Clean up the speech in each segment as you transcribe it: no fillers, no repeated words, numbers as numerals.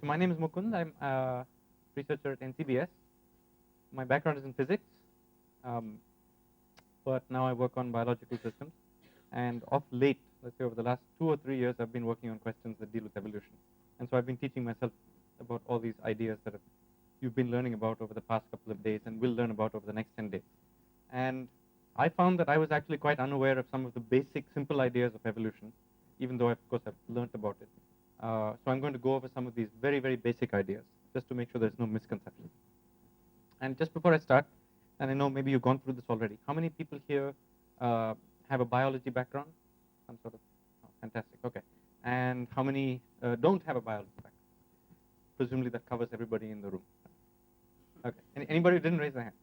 So my name is Mukund. I'm a researcher at NCBS. My background is in physics, but now I work on biological systems. And of late, let's say over the last 2 or 3 years, I've been working on questions that deal with evolution. And so I've been teaching myself about all these ideas that you've been learning about over the past couple of days and will learn about over the next 10 days. And I found that I was actually quite unaware of some of the basic, simple ideas of evolution, even though, of course, I've learned about it. So I'm going to go over some of these very, very basic ideas, just to make sure there's no misconceptions. And just before I start, and I know maybe you've gone through this already, how many people here have a biology background? Some sort of, oh, fantastic, okay. And how many don't have a biology background? Presumably that covers everybody in the room. Okay, anybody who didn't raise their hand?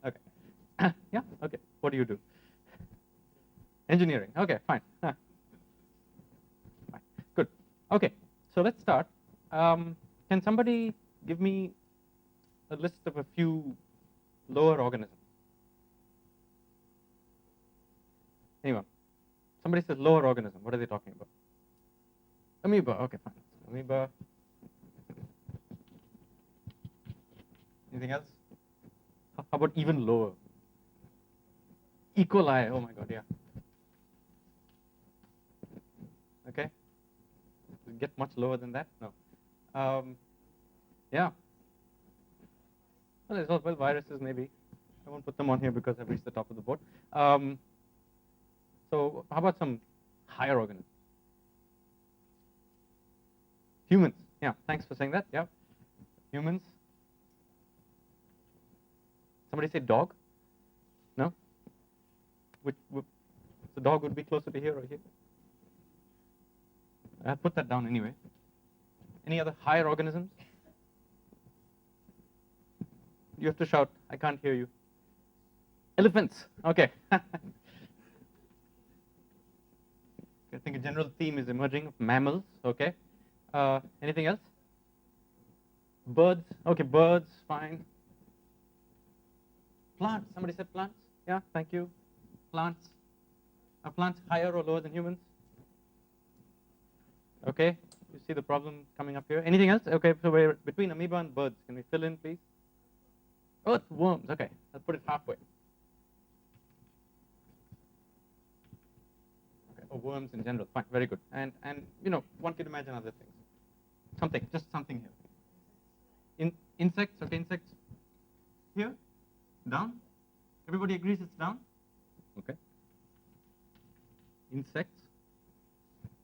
Okay, yeah, okay, what do you do? Engineering, okay, fine. Fine, good. Okay, so let's start. Can somebody give me a list of a few lower organisms? Anyone? Somebody says lower organism. What are they talking about? Amoeba. Okay, fine. Amoeba. Anything else? How about even lower? E. coli. Oh my God, yeah. Okay. Does it get much lower than that? No. Yeah. Well, there's also viruses, maybe. I won't put them on here because I've reached the top of the board. So how about some higher organisms? Humans. Yeah, thanks for saying that. Yeah. Humans. Somebody say dog? No? The dog would be closer to here or here? I'll put that down anyway. Any other higher organisms? You have to shout. I can't hear you. Elephants. Okay. I think a general theme is emerging of mammals. Okay. Anything else? Birds. Okay, birds. Fine. Plants. Somebody said plants? Yeah, thank you. Plants. Are plants higher or lower than humans? Okay. You see the problem coming up here. Anything else? Okay, so we're between amoeba and birds. Can we fill in, please? Earthworms. Okay, I'll put it halfway. Okay, or worms in general. Fine, very good. And you know, one could imagine other things. Just something here. Insects. Okay, insects. Here, down. Everybody agrees it's down. Okay. Insects.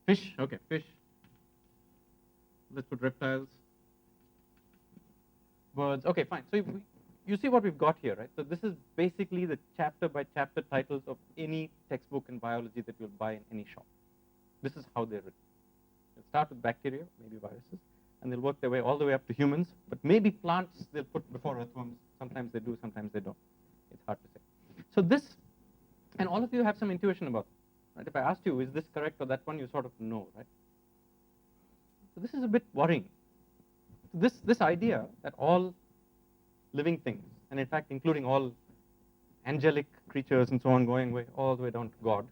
Fish. Okay, fish. Let's put reptiles. Birds. Okay, fine. So you see what we've got here, right? So this is basically the chapter by chapter titles of any textbook in biology that you'll buy in any shop. This is how they're written. They'll start with bacteria, maybe viruses, and they'll work their way all the way up to humans. But maybe plants they'll put before earthworms. Sometimes they do, sometimes they don't. It's hard to say. So this, and all of you have some intuition about it, right? If I asked you, is this correct or that one, you sort of know, right? So this is a bit worrying. This idea that all living things, and in fact including all angelic creatures and so on, going way all the way down to God,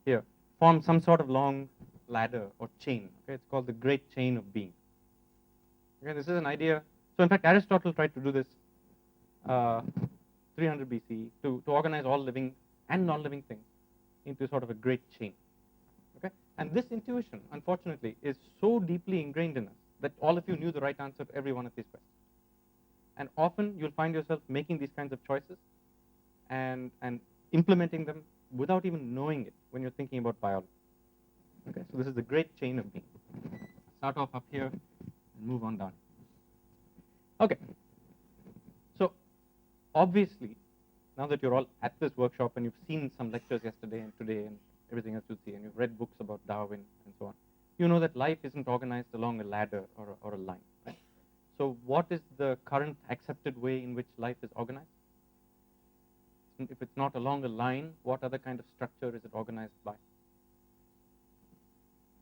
here, form some sort of long ladder or chain. Okay, it's called the great chain of being. Okay, this is an idea. So in fact, Aristotle tried to do this 300 BC to organize all living and non-living things into sort of a great chain. Okay, and this intuition, unfortunately, is so deeply ingrained in us that all of you knew the right answer to every one of these questions. And often you'll find yourself making these kinds of choices and implementing them without even knowing it when you're thinking about biology. Okay, so this is the great chain of being. Start off up here and move on down. Okay, so obviously, now that you're all at this workshop and you've seen some lectures yesterday and today and everything else you'll see, and you've read books about Darwin and so on, you know that life isn't organized along a ladder or a line. Right? So what is the current accepted way in which life is organized? If it's not along a line, what other kind of structure is it organized by?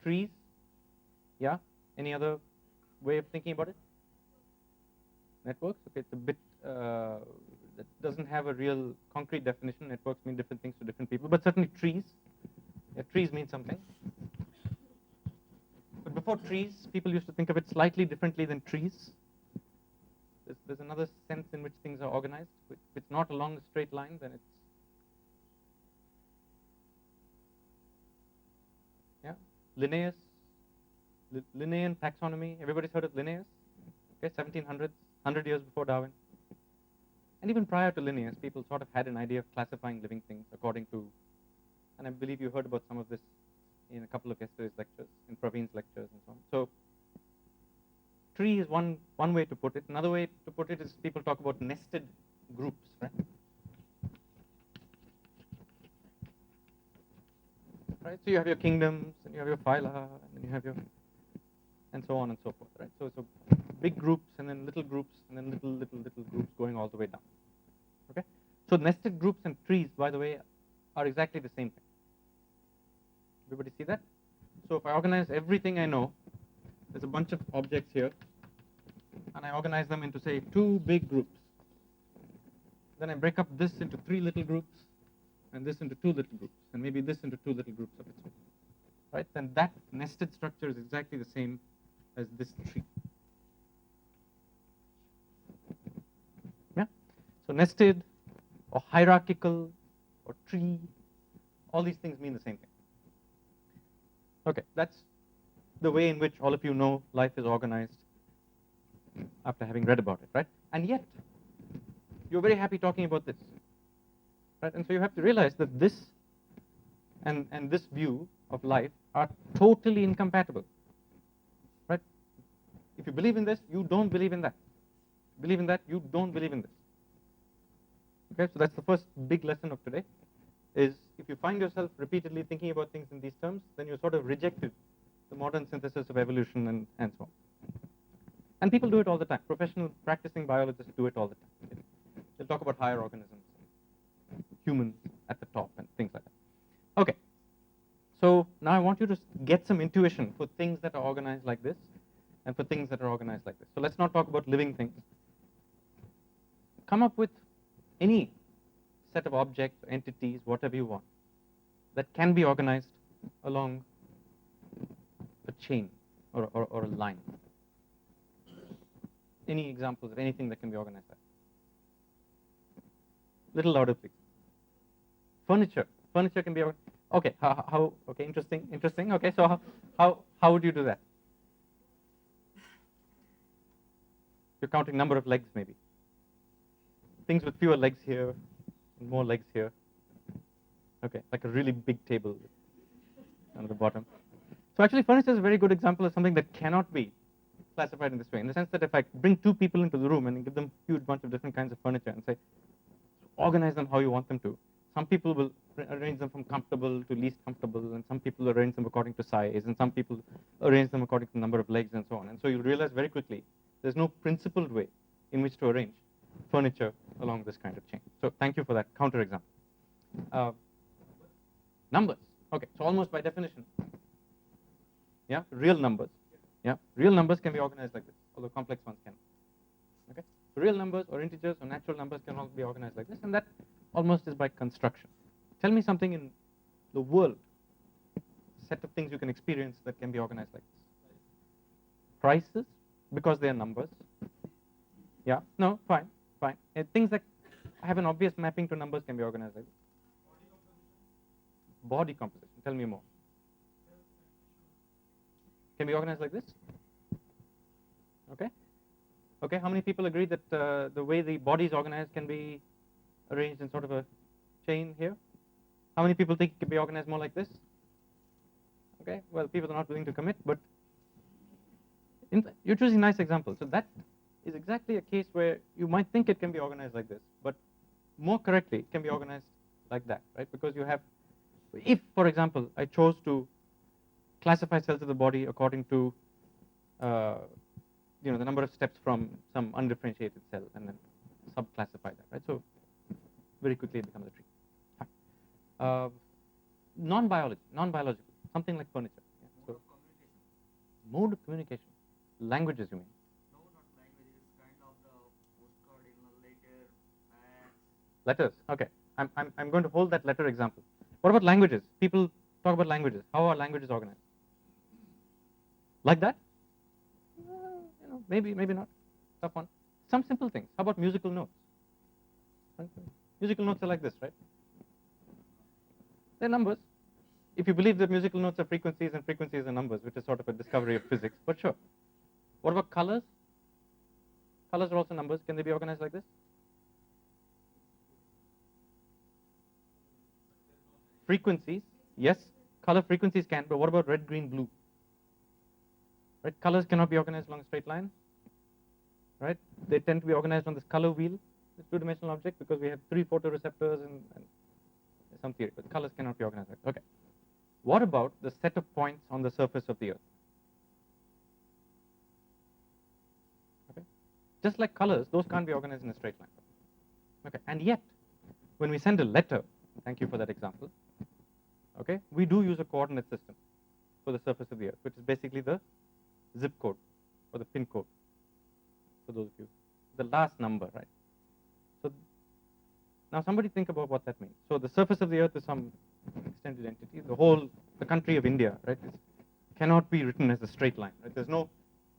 Trees? Yeah? Any other way of thinking about it? Networks? Okay, it's a bit, that doesn't have a real concrete definition. Networks mean different things to different people, but certainly trees. Yeah, trees mean something. But before trees, people used to think of it slightly differently than trees. There's another sense in which things are organized. If it's not along a straight line, then it's, yeah, Linnaeus, Linnaean taxonomy. Everybody's heard of Linnaeus? Okay, 1700s, 100 years before Darwin. And even prior to Linnaeus, people sort of had an idea of classifying living things according to, and I believe you heard about some of this in a couple of yesterday's lectures, in Praveen's lectures and so on. So tree is one way to put it. Another way to put it is people talk about nested groups, right? Right. So you have your kingdoms, and you have your phyla, and then you have your, and so on and so forth, right? So big groups, and then little groups, and then little groups going all the way down. Okay. So nested groups and trees, by the way, are exactly the same thing. Everybody see that? So if I organize everything I know, there's a bunch of objects here, and I organize them into, say, 2 big groups. Then I break up this into 3 little groups, and this into 2 little groups, and maybe this into 2 little groups of its own. Right? Then that nested structure is exactly the same as this tree. Yeah? So nested, or hierarchical, or tree, all these things mean the same thing. Okay, that's the way in which all of you know life is organized after having read about it, right? And yet, you're very happy talking about this, right? And so you have to realize that this and this view of life are totally incompatible, right? If you believe in this, you don't believe in that. Believe in that, you don't believe in this. Okay, so that's the first big lesson of today, is if you find yourself repeatedly thinking about things in these terms, then you're sort of rejected the modern synthesis of evolution and so on. And people do it all the time. Professional practicing biologists do it all the time. They'll talk about higher organisms, humans at the top, and things like that. Okay. So now I want you to get some intuition for things that are organized like this and for things that are organized like this. So let's not talk about living things. Come up with any set of objects, entities, whatever you want, that can be organized along a chain or a line. Any examples of anything that can be organized like that? Little louder, please. Furniture. Furniture can be organized. Okay. How? Okay. Interesting. Okay. So how would you do that? You're counting number of legs, maybe. Things with fewer legs here, and more legs here. Okay, like a really big table on the bottom. So actually, furniture is a very good example of something that cannot be classified in this way, in the sense that if I bring 2 people into the room and give them a huge bunch of different kinds of furniture and say, organize them how you want them to, some people will arrange them from comfortable to least comfortable, and some people arrange them according to size, and some people arrange them according to the number of legs and so on. And so you'll realize very quickly there's no principled way in which to arrange furniture along this kind of chain. So thank you for that counter example. Numbers. Okay, so almost by definition, yeah, real numbers. Yeah, real numbers can be organized like this, although complex ones can. Okay, so real numbers or integers or natural numbers can all be organized like this, and that almost is by construction. Tell me something in the world, set of things you can experience that can be organized like this. Prices, because they are numbers. Yeah, no, fine. Things that have an obvious mapping to numbers can be organized like this. Body composition. Tell me more. Can be organized like this? Okay. Okay, how many people agree that the way the body is organized can be arranged in sort of a chain here? How many people think it can be organized more like this? Okay, well, people are not willing to commit, but you're choosing nice examples. So that is exactly a case where you might think it can be organized like this, but more correctly, it can be organized like that, right? Because you have, if, for example, I chose to classify cells of the body according to, the number of steps from some undifferentiated cell, and then subclassify that, right? So very quickly it becomes a tree. Fine. Non-biological, something like furniture. Yeah. So, mode of communication. Languages, you mean? No, not languages. Kind of the postcard in a letter. Letters. Okay. I'm going to hold that letter example. What about languages? People talk about languages. How are languages organized? Like that? Maybe not. Tough one. Some simple things. How about musical notes? Right? Musical notes are like this, right? They're numbers. If you believe that musical notes are frequencies and frequencies are numbers, which is sort of a discovery of physics, but sure. What about colors? Colors are also numbers. Can they be organized like this? Frequencies, yes. Color frequencies can, but what about red, green, blue? Right? Colors cannot be organized along a straight line. Right? They tend to be organized on this color wheel, this two-dimensional object, because we have 3 photoreceptors and some theory, but colors cannot be organized. Okay. What about the set of points on the surface of the Earth? Okay. Just like colors, those can't be organized in a straight line. Okay. And yet, when we send a letter, thank you for that example, okay, we do use a coordinate system for the surface of the Earth, which is basically the zip code or the pin code, for those of you. The last number, right? So now somebody think about what that means. So the surface of the Earth is some extended entity. The country of India, right, cannot be written as a straight line. Right? There's no,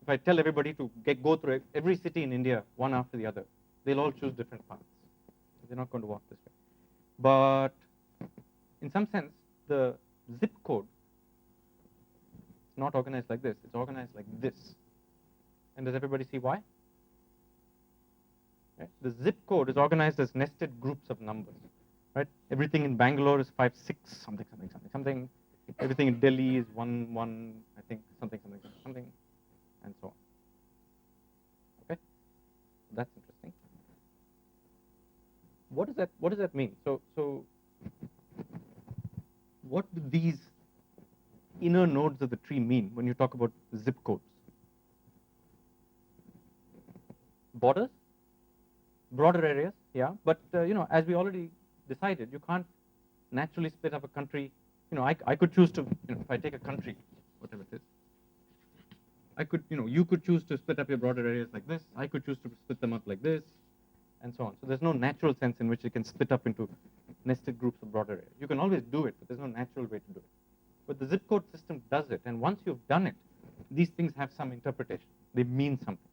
if I tell everybody to go through every city in India, one after the other, they'll all choose different paths. They're not going to walk this way. But in some sense, the zip code is not organized like this. It's organized like this. And does everybody see why? Right? The zip code is organized as nested groups of numbers. Right? Everything in Bangalore is 5, 6, something, something, something, something. Everything in Delhi is 1, 1, I think, something, something, something, and so on. Okay? That's interesting. What does that mean? So what do these inner nodes of the tree mean when you talk about zip codes? Borders? Broader areas, yeah. But as we already decided, you can't naturally split up a country. I could choose to, if I take a country, whatever it is, I could, you could choose to split up your broader areas like this. I could choose to split them up like this, and so on. So there's no natural sense in which you can split up into nested groups of broader areas. You can always do it, but there's no natural way to do it. But the zip code system does it, and once you've done it, these things have some interpretation. They mean something.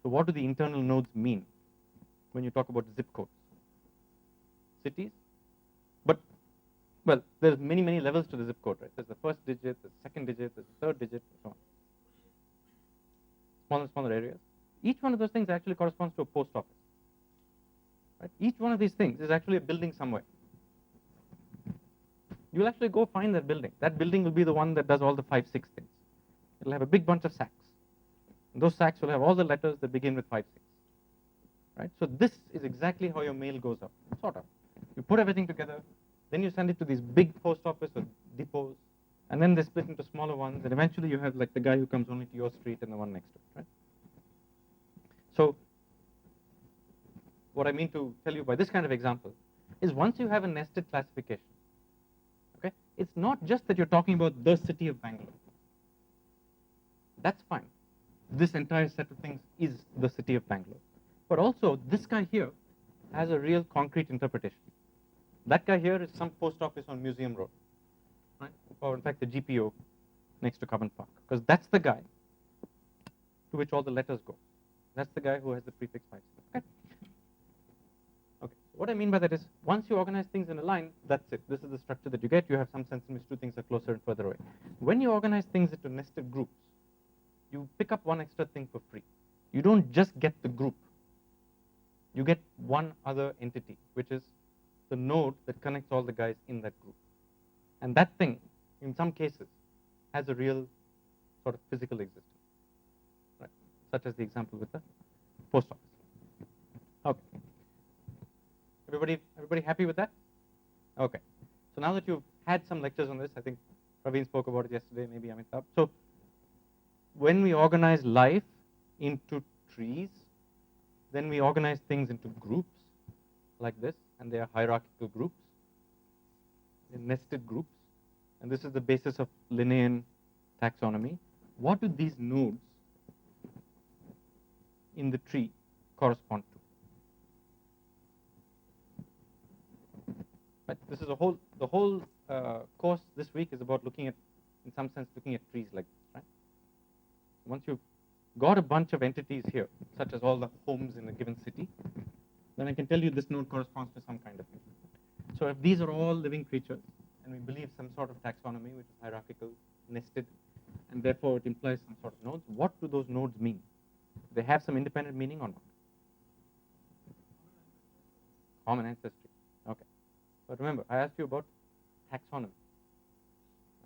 So what do the internal nodes mean when you talk about zip codes? Cities? But, well, there's many, many levels to the zip code, right? There's the first digit, there's the second digit, there's the third digit, and so on. Smaller, smaller areas. Each one of those things actually corresponds to a post office. Right? Each one of these things is actually a building somewhere. You'll actually go find that building. That building will be the one that does all the 5, 6 things. It'll have a big bunch of sacks. And those sacks will have all the letters that begin with 5, 6. Right? So this is exactly how your mail goes up, sort of. You put everything together, then you send it to these big post office or depots, and then they split into smaller ones, and eventually you have like the guy who comes only to your street and the one next to it, right? So what I mean to tell you by this kind of example is once you have a nested classification, okay, it's not just that you're talking about the city of Bangalore. That's fine. This entire set of things is the city of Bangalore. But also, this guy here has a real concrete interpretation. That guy here is some post office on Museum Road, right? Or in fact, the GPO next to Covent Park, because that's the guy to which all the letters go. That's the guy who has the prefix 5. Okay. Okay. What I mean by that is, once you organize things in a line, that's it. This is the structure that you get. You have some sense in which two things are closer and further away. When you organize things into nested groups, you pick up one extra thing for free. You don't just get the group. You get one other entity, which is the node that connects all the guys in that group. And that thing, in some cases, has a real sort of physical existence, right? Such as the example with the post office. Okay. Everybody happy with that? Okay. So now that you've had some lectures on this, I think Praveen spoke about it yesterday, maybe Amitabh. So when we organize life into trees, then we organize things into groups like this, and they are hierarchical groups, they're nested groups, and this is the basis of Linnaean taxonomy. What do these nodes in the tree correspond to? Right? This is the whole course this week is about looking at, in some sense, looking at trees like this, right? once you've got a bunch of entities here, such as all the homes in a given city, then I can tell you this node corresponds to some kind of thing. So if these are all living creatures, and we believe some sort of taxonomy, which is hierarchical, nested, and therefore it implies some sort of nodes, what do those nodes mean? They have some independent meaning or not? Common ancestry. Okay. But remember, I asked you about taxonomy.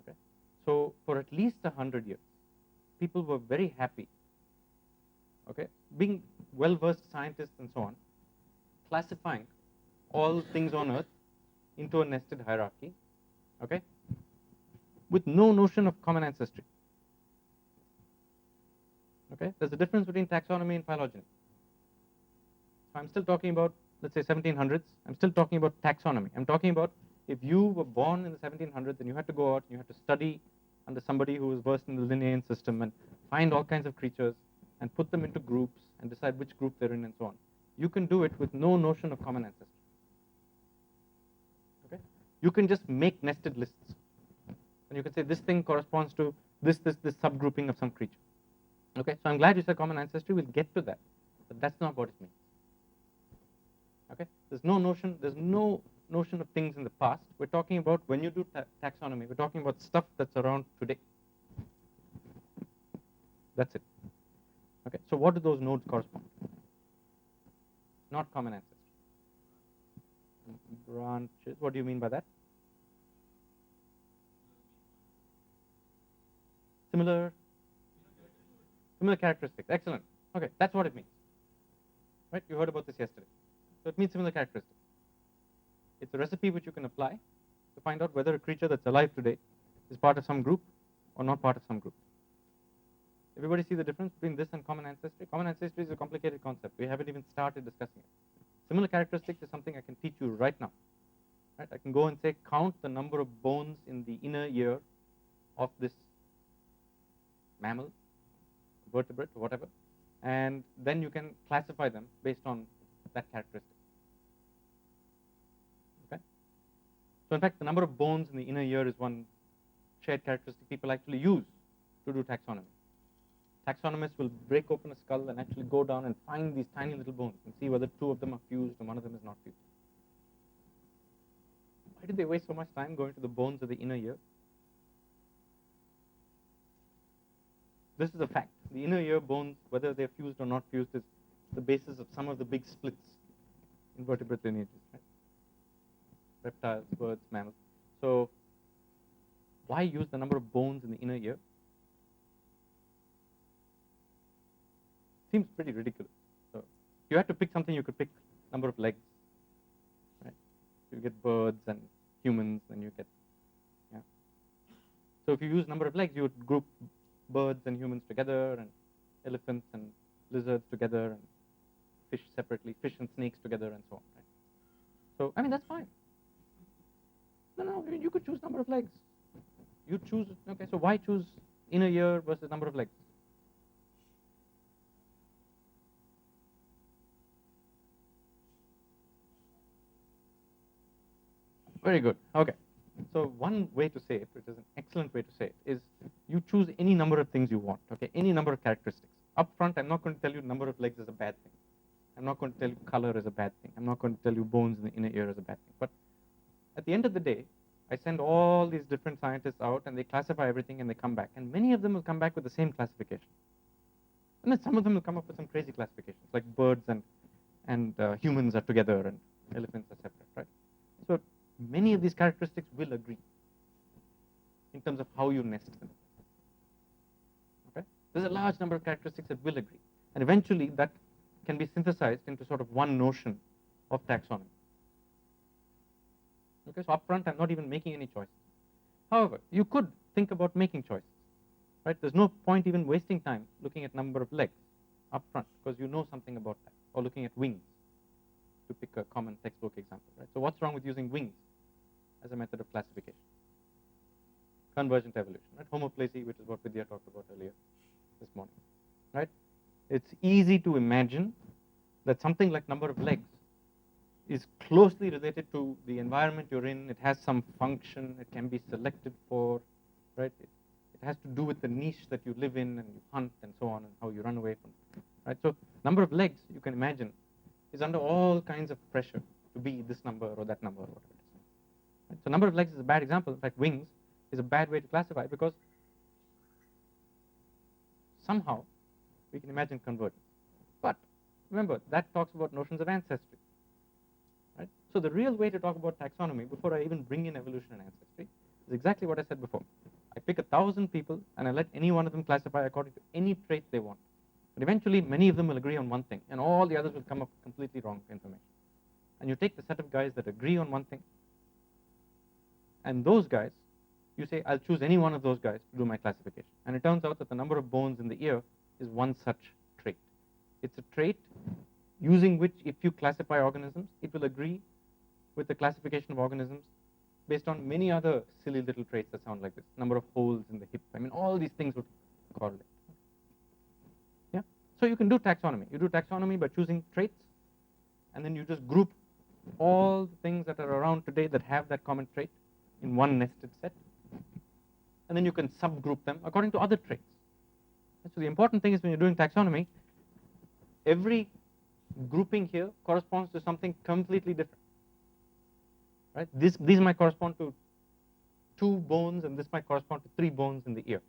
Okay. So for at least 100 years, people were very happy, okay, being well-versed scientists and so on, classifying all things on Earth into a nested hierarchy, okay, with no notion of common ancestry. Okay, there's a difference between taxonomy and phylogeny. So I'm still talking about, let's say, 1700s. I'm still talking about taxonomy. I'm talking about if you were born in the 1700s and you had to go out, you had to study under somebody who was versed in the Linnaean system and find all kinds of creatures and put them into groups and decide which group they're in and so on. You can do it with no notion of common ancestry. Okay, you can just make nested lists, and you can say this thing corresponds to this subgrouping of some creature. Okay, so I'm glad you said common ancestry. We'll get to that, but that's not what it means. Okay, there's no notion of things in the past. We're talking about when you do taxonomy, we're talking about stuff that's around today. That's it. Okay, so what do those nodes correspond to? Not common ancestry. Branches, what do you mean by that? Similar characteristics. Excellent. Okay, that's what it means. Right, you heard about this yesterday. So it means similar characteristics. It's a recipe which you can apply to find out whether a creature that's alive today is part of some group or not part of some group. Everybody see the difference between this and common ancestry? Common ancestry is a complicated concept. We haven't even started discussing it. Similar characteristics is something I can teach you right now. Right? I can go and say, count the number of bones in the inner ear of this mammal, vertebrate, whatever, and then you can classify them based on that characteristic. Okay? So in fact, the number of bones in the inner ear is one shared characteristic people actually use to do taxonomy. Taxonomists will break open a skull and actually go down and find these tiny little bones and see whether two of them are fused and one of them is not fused. Why did they waste so much time going to the bones of the inner ear? This is a fact. The inner ear bones, whether they're fused or not fused, is the basis of some of the big splits in vertebrate lineages. Right? Reptiles, birds, mammals. So why use the number of bones in the inner ear? Seems pretty ridiculous. So if you had to pick something, you could pick number of legs. Right? You get birds and humans, and you get, yeah. So if you use number of legs, you would group birds and humans together, and elephants and lizards together, and fish separately, fish and snakes together, and so on. Right? So I mean that's fine. No, you could choose number of legs. You choose. Okay, so why choose inner ear versus number of legs? Very good. Okay. So one way to say it, which is an excellent way to say it, is you choose any number of things you want. Okay, any number of characteristics. Up front, I'm not going to tell you number of legs is a bad thing. I'm not going to tell you color is a bad thing. I'm not going to tell you bones in the inner ear is a bad thing. But at the end of the day, I send all these different scientists out and they classify everything and they come back. And many of them will come back with the same classification. And then some of them will come up with some crazy classifications, like birds and humans are together and elephants are separate, right? So many of these characteristics will agree in terms of how you nest them. Okay? There's a large number of characteristics that will agree. And eventually that can be synthesized into sort of one notion of taxonomy. Okay, so up front, I'm not even making any choices. However, you could think about making choices. Right? There's no point even wasting time looking at number of legs up front because you know something about that. Or looking at wings, to pick a common textbook example. Right? So what's wrong with using wings as a method of classification? Convergent evolution, right? Homoplasy, which is what Vidya talked about earlier this morning. Right? It's easy to imagine that something like number of legs is closely related to the environment you're in. It has some function. It can be selected for, right? It It has to do with the niche that you live in and you hunt and so on and how you run away from it, right? So number of legs, you can imagine, is under all kinds of pressure to be this number or that number or whatever it is. Right? So number of legs is a bad example. In fact, wings is a bad way to classify because somehow we can imagine convergence. But remember, that talks about notions of ancestry. Right? So the real way to talk about taxonomy, before I even bring in evolution and ancestry, is exactly what I said before. I pick 1,000 people and I let any one of them classify according to any trait they want. But eventually, many of them will agree on one thing, and all the others will come up completely wrong information. And you take the set of guys that agree on one thing, and those guys, you say, I'll choose any one of those guys to do my classification. And it turns out that the number of bones in the ear is one such trait. It's a trait using which, if you classify organisms, it will agree with the classification of organisms based on many other silly little traits that sound like this. Number of holes in the hip. I mean, all these things would correlate. Yeah. So you can do taxonomy. You do taxonomy by choosing traits, and then you just group all the things that are around today that have that common trait in one nested set. And then you can subgroup them according to other traits. So the important thing is when you're doing taxonomy, every grouping here corresponds to something completely different. Right? These might correspond to 2 bones, and this might correspond to 3 bones in the ear.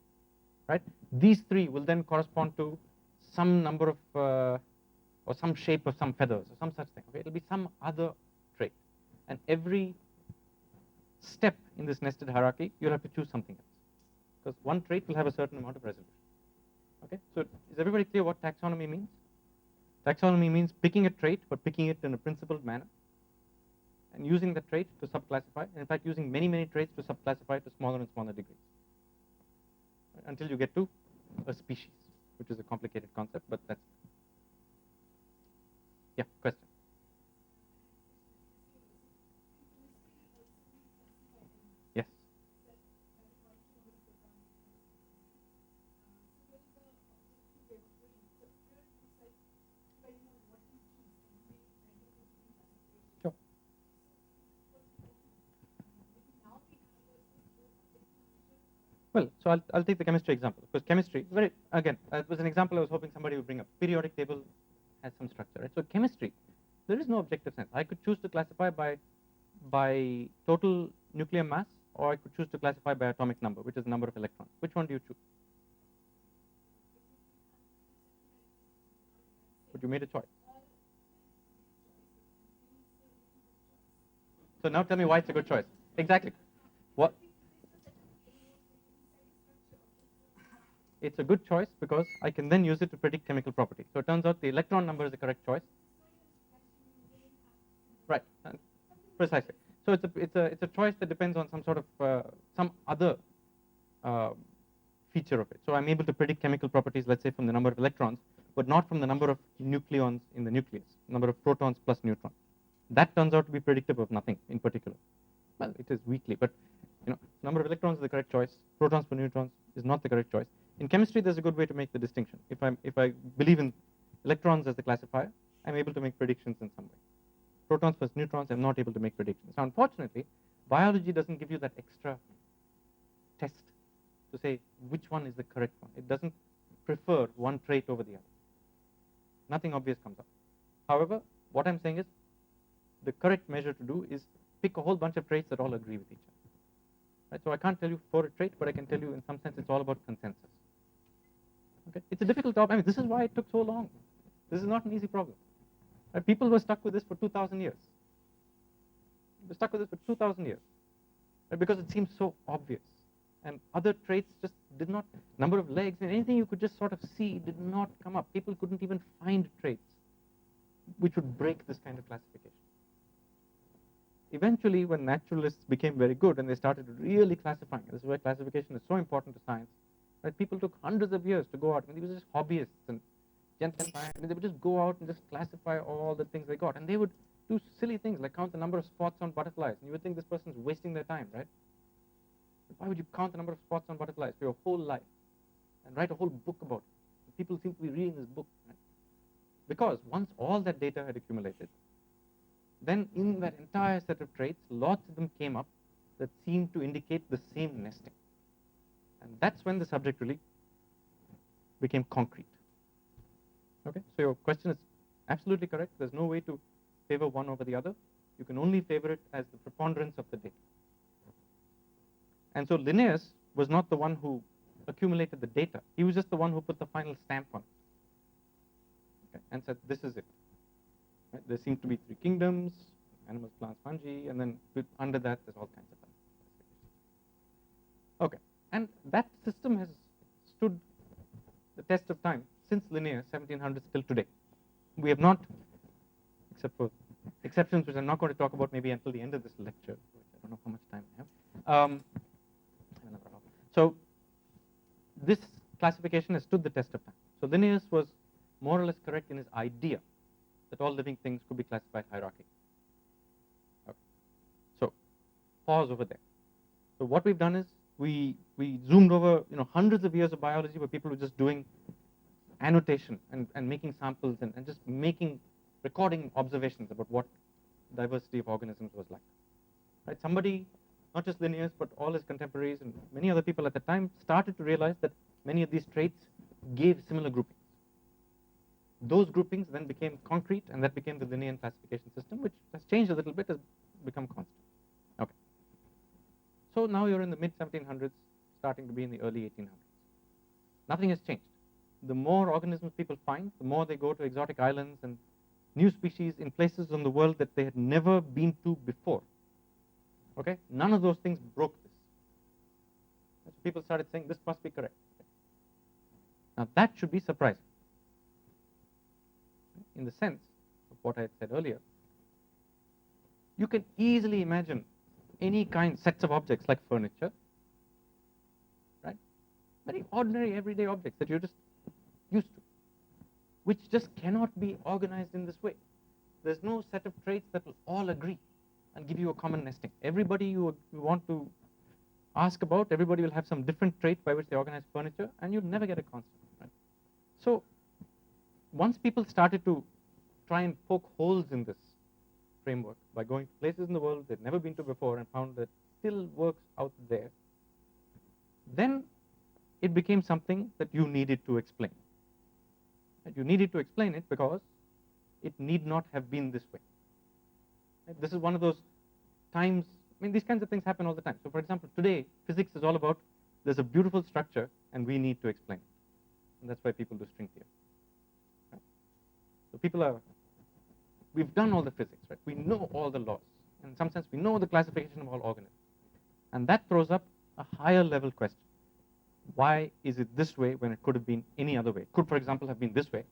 Right? These 3 will then correspond to some number of, or some shape of some feathers, or some such thing. Okay? It'll be some other trait. And every step in this nested hierarchy, you'll have to choose something else. Because one trait will have a certain amount of resolution. Okay? So is everybody clear what taxonomy means? Taxonomy means picking a trait, but picking it in a principled manner, and using the trait to subclassify. In fact, using many, many traits to subclassify to smaller and smaller degrees, right? Until you get to a species, which is a complicated concept, but that's, yeah, question. Yes. Sure. Well, so I'll take the chemistry example, because chemistry, again, it was an example I was hoping somebody would bring up. Periodic table has some structure, right? So chemistry, there is no objective sense. I could choose to classify by total nuclear mass, or I could choose to classify by atomic number, which is the number of electrons. Which one do you choose? But you made a choice. So now tell me why it's a good choice. Exactly. What? It's a good choice because I can then use it to predict chemical properties. So it turns out the electron number is the correct choice. Right. Precisely. So it's a choice that depends on some sort of some other feature of it. So I'm able to predict chemical properties, let's say, from the number of electrons, but not from the number of nucleons in the nucleus, number of protons plus neutrons. That turns out to be predictive of nothing in particular. Well, it is weakly, but number of electrons is the correct choice. Protons per neutrons is not the correct choice. In chemistry, there's a good way to make the distinction. If I believe in electrons as the classifier, I'm able to make predictions in some way. Protons plus neutrons, I'm not able to make predictions. Now, unfortunately, biology doesn't give you that extra test to say which one is the correct one. It doesn't prefer one trait over the other. Nothing obvious comes up. However, what I'm saying is the correct measure to do is pick a whole bunch of traits that all agree with each other. Right? So I can't tell you for a trait, but I can tell you in some sense it's all about consensus. Okay? It's a difficult topic. I mean, this is why it took so long. This is not an easy problem. Right? People were stuck with this for 2,000 years. They were stuck with this for 2,000 years. Right? Because it seems so obvious. And other traits just did not, number of legs, and anything you could just sort of see did not come up. People couldn't even find traits which would break this kind of classification. Eventually, when naturalists became very good and they started really classifying, this is why classification is so important to science. Right? People took hundreds of years to go out. I mean, they were just hobbyists and gentlemen. And they would just go out and just classify all the things they got. And they would do silly things like count the number of spots on butterflies. And you would think this person's wasting their time, right? But why would you count the number of spots on butterflies for your whole life and write a whole book about it? And people seem to be reading this book, right? Because once all that data had accumulated, then in that entire set of traits, lots of them came up that seemed to indicate the same nesting. And that's when the subject really became concrete. Okay, so your question is absolutely correct. There's no way to favor one over the other. You can only favor it as the preponderance of the data. And so Linnaeus was not the one who accumulated the data. He was just the one who put the final stamp on it, okay, and said, this is it. Right? There seem to be three kingdoms, animals, plants, fungi, and then under that there's all kinds of other classifications. Okay, and that system has stood the test of time since Linnaeus, 1700s till today. We have not, except for exceptions which I'm not going to talk about maybe until the end of this lecture, which I don't know how much time I have. So this classification has stood the test of time. So Linnaeus was more or less correct in his idea that all living things could be classified hierarchically. Okay. So pause over there. So what we've done is we zoomed over hundreds of years of biology where people were just doing annotation and making samples and just recording observations about what diversity of organisms was like. Right? Somebody, not just Linnaeus, but all his contemporaries and many other people at the time started to realize that many of these traits gave similar groupings. Those groupings then became concrete, and that became the Linnaean classification system, which has changed a little bit, has become constant. Okay. So now you're in the mid-1700s, starting to be in the early 1800s. Nothing has changed. The more organisms people find, the more they go to exotic islands and new species in places in the world that they had never been to before. Okay? None of those things broke this. So people started saying, this must be correct. Now that should be surprising, in the sense of what I had said earlier. You can easily imagine any sets of objects like furniture, right? Very ordinary, everyday objects that you're just used to, which just cannot be organized in this way. There's no set of traits that will all agree and give you a common nesting. Everybody you want to ask about, everybody will have some different trait by which they organize furniture, and you'll never get a constant. Right? So once people started to try and poke holes in this framework by going to places in the world they'd never been to before and found that it still works out there, then it became something that you needed to explain. And you needed to explain it because it need not have been this way. Right? This is one of those times, these kinds of things happen all the time. So for example, today, physics is all about there's a beautiful structure and we need to explain it. And that's why people do string theory. Right? So we've done all the physics, right? We know all the laws. In some sense, we know the classification of all organisms. And that throws up a higher level question. Why is it this way when it could have been any other way? It could, for example, have been this way.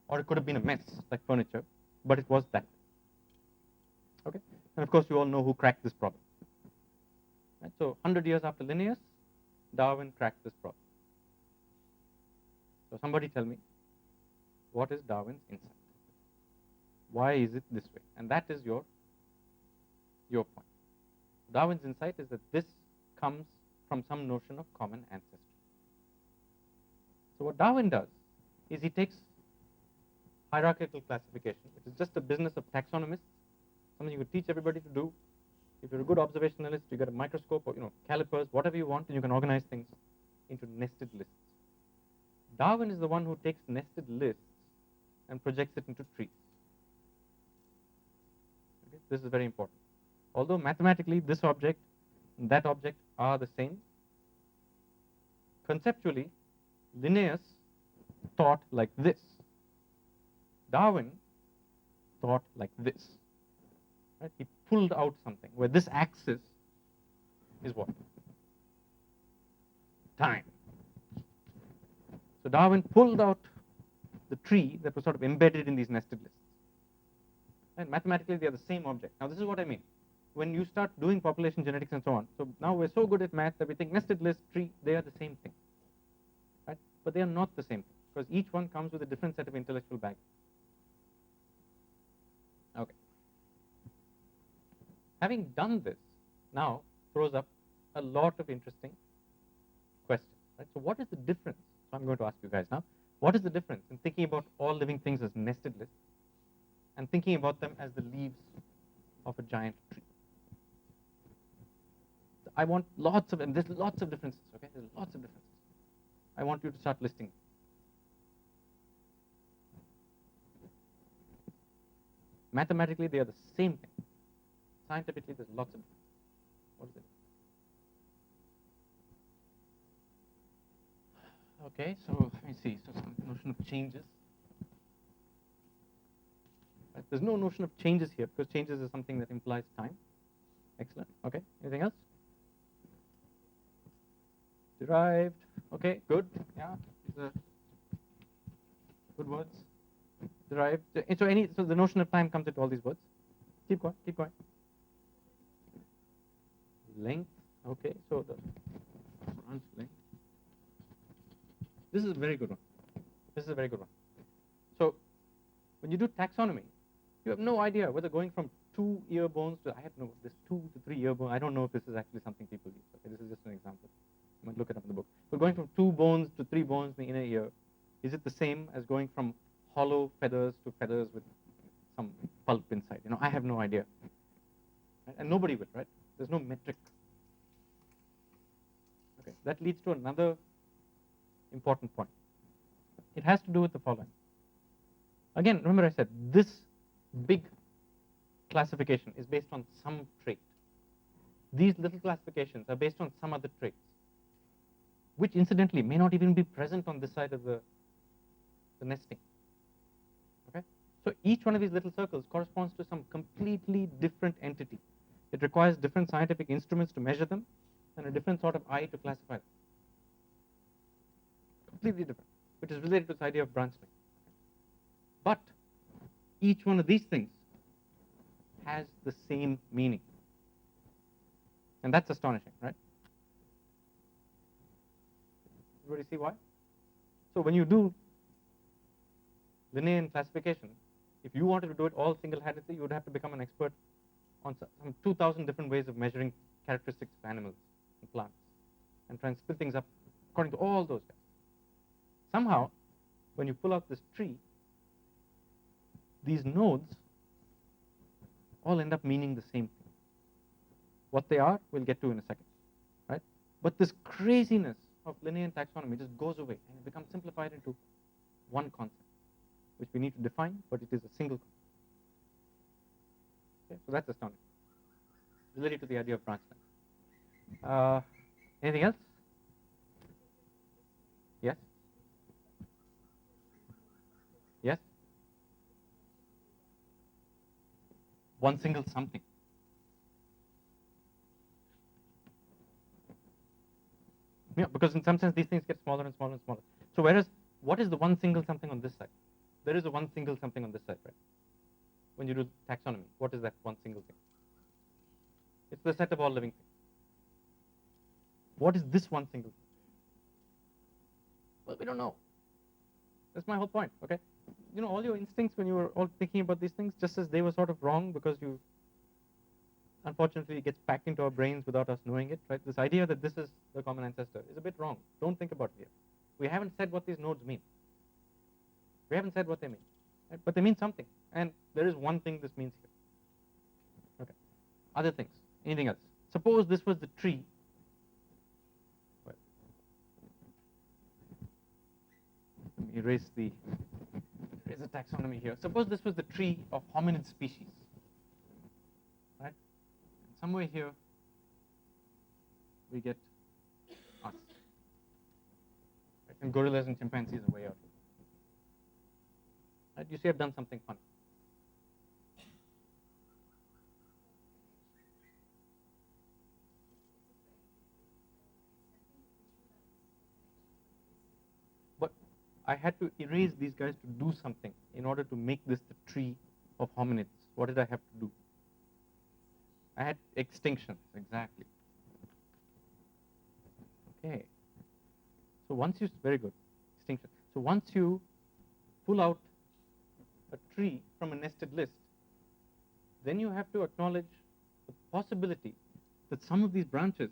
Or it could have been a mess, like furniture, but it was that. Okay? And of course, you all know who cracked this problem. Right? So 100 years after Linnaeus, Darwin cracked this problem. So somebody tell me, what is Darwin's insight? Why is it this way? And that is your point. Darwin's insight is that this comes from some notion of common ancestry. So what Darwin does is he takes hierarchical classification, which is just a business of taxonomists, something you could teach everybody to do. If you're a good observationalist, you get a microscope or calipers, whatever you want, and you can organize things into nested lists. Darwin is the one who takes nested lists and projects it into trees. Okay? This is very important. Although mathematically this object and that object are the same, conceptually, Linnaeus thought like this. Darwin thought like this. Right? He pulled out something where this axis is what? Time. So Darwin pulled out the tree that was sort of embedded in these nested lists. And mathematically, they are the same object. Now, this is what I mean. When you start doing population genetics and so on, so now we're so good at math that we think nested list, tree, they are the same thing. Right? But they are not the same thing, because each one comes with a different set of intellectual baggage. Okay. Having done this, now throws up a lot of interesting questions. Right? So what is the difference? So I'm going to ask you guys now. What is the difference in thinking about all living things as nested lists and thinking about them as the leaves of a giant tree? The I want lots of, and there's lots of differences, okay? There's lots of differences. I want you to start listing them. Mathematically, they are the same thing. Scientifically, there's lots of differences. What is it? Okay, so let me see. So some notion of changes. Right? There's no notion of changes here because changes is something that implies time. Excellent. Okay. Anything else? Derived. Okay. Good. Yeah. These are good words. Derived. So the notion of time comes into all these words. Keep going. Keep going. Length. Okay. So the branch length. This is a very good one. This is a very good one. So when you do taxonomy, you have no idea whether going from 2 ear bones to, I have no, this 2 to 3 ear bones, I don't know if this is actually something people use. Okay, this is just an example. You might look it up in the book. But going from 2 bones to 3 bones in the inner ear, is it the same as going from hollow feathers to feathers with some pulp inside? You know, I have no idea. Right? And nobody will, right? There's no metric. Okay, that leads to another important point. It has to do with the following. Again, remember I said this big classification is based on some trait. These little classifications are based on some other traits, which incidentally may not even be present on this side of the nesting. Okay? So each one of these little circles corresponds to some completely different entity. It requires different scientific instruments to measure them and a different sort of eye to classify them. Completely different, which is related to this idea of branch length. But each one of these things has the same meaning. And that's astonishing, right? Everybody see why? So when you do Linnaean classification, if you wanted to do it all single-handedly, you would have to become an expert on some 2,000 different ways of measuring characteristics of animals and plants and try and split things up according to all those guys. Somehow, when you pull out this tree, these nodes all end up meaning the same thing. What they are, we'll get to in a second, right? But this craziness of Linnaean taxonomy just goes away and it becomes simplified into one concept, which we need to define, but it is a single concept. Okay, so that's astonishing. Related to the idea of branch length. Anything else? Yes? Yes? One single something. Yeah, because in some sense these things get smaller and smaller and smaller. So whereas, what is the one single something on this side? There is a one single something on this side, right? When you do taxonomy, what is that one single thing? It's the set of all living things. What is this one single thing? Well, we don't know. That's my whole point, okay? You know, all your instincts when you were all thinking about these things, just as they were sort of wrong because you, unfortunately, it gets packed into our brains without us knowing it, right? This idea that this is the common ancestor is a bit wrong. Don't think about it here. We haven't said what these nodes mean. We haven't said what they mean, right? But they mean something. And there is one thing this means here. Okay. Other things. Anything else? Suppose this was the tree. Well, let me erase the taxonomy here. Suppose this was the tree of hominid species. Right? And somewhere here we get us. Right? And gorillas and chimpanzees are way out here. Right? You see I've done something fun. But I had to erase these guys to do something in order to make this the tree of hominids. What did I have to do? I had extinctions, exactly. Okay. So once you, very good, extinction. So once you pull out a tree from a nested list, then you have to acknowledge the possibility that some of these branches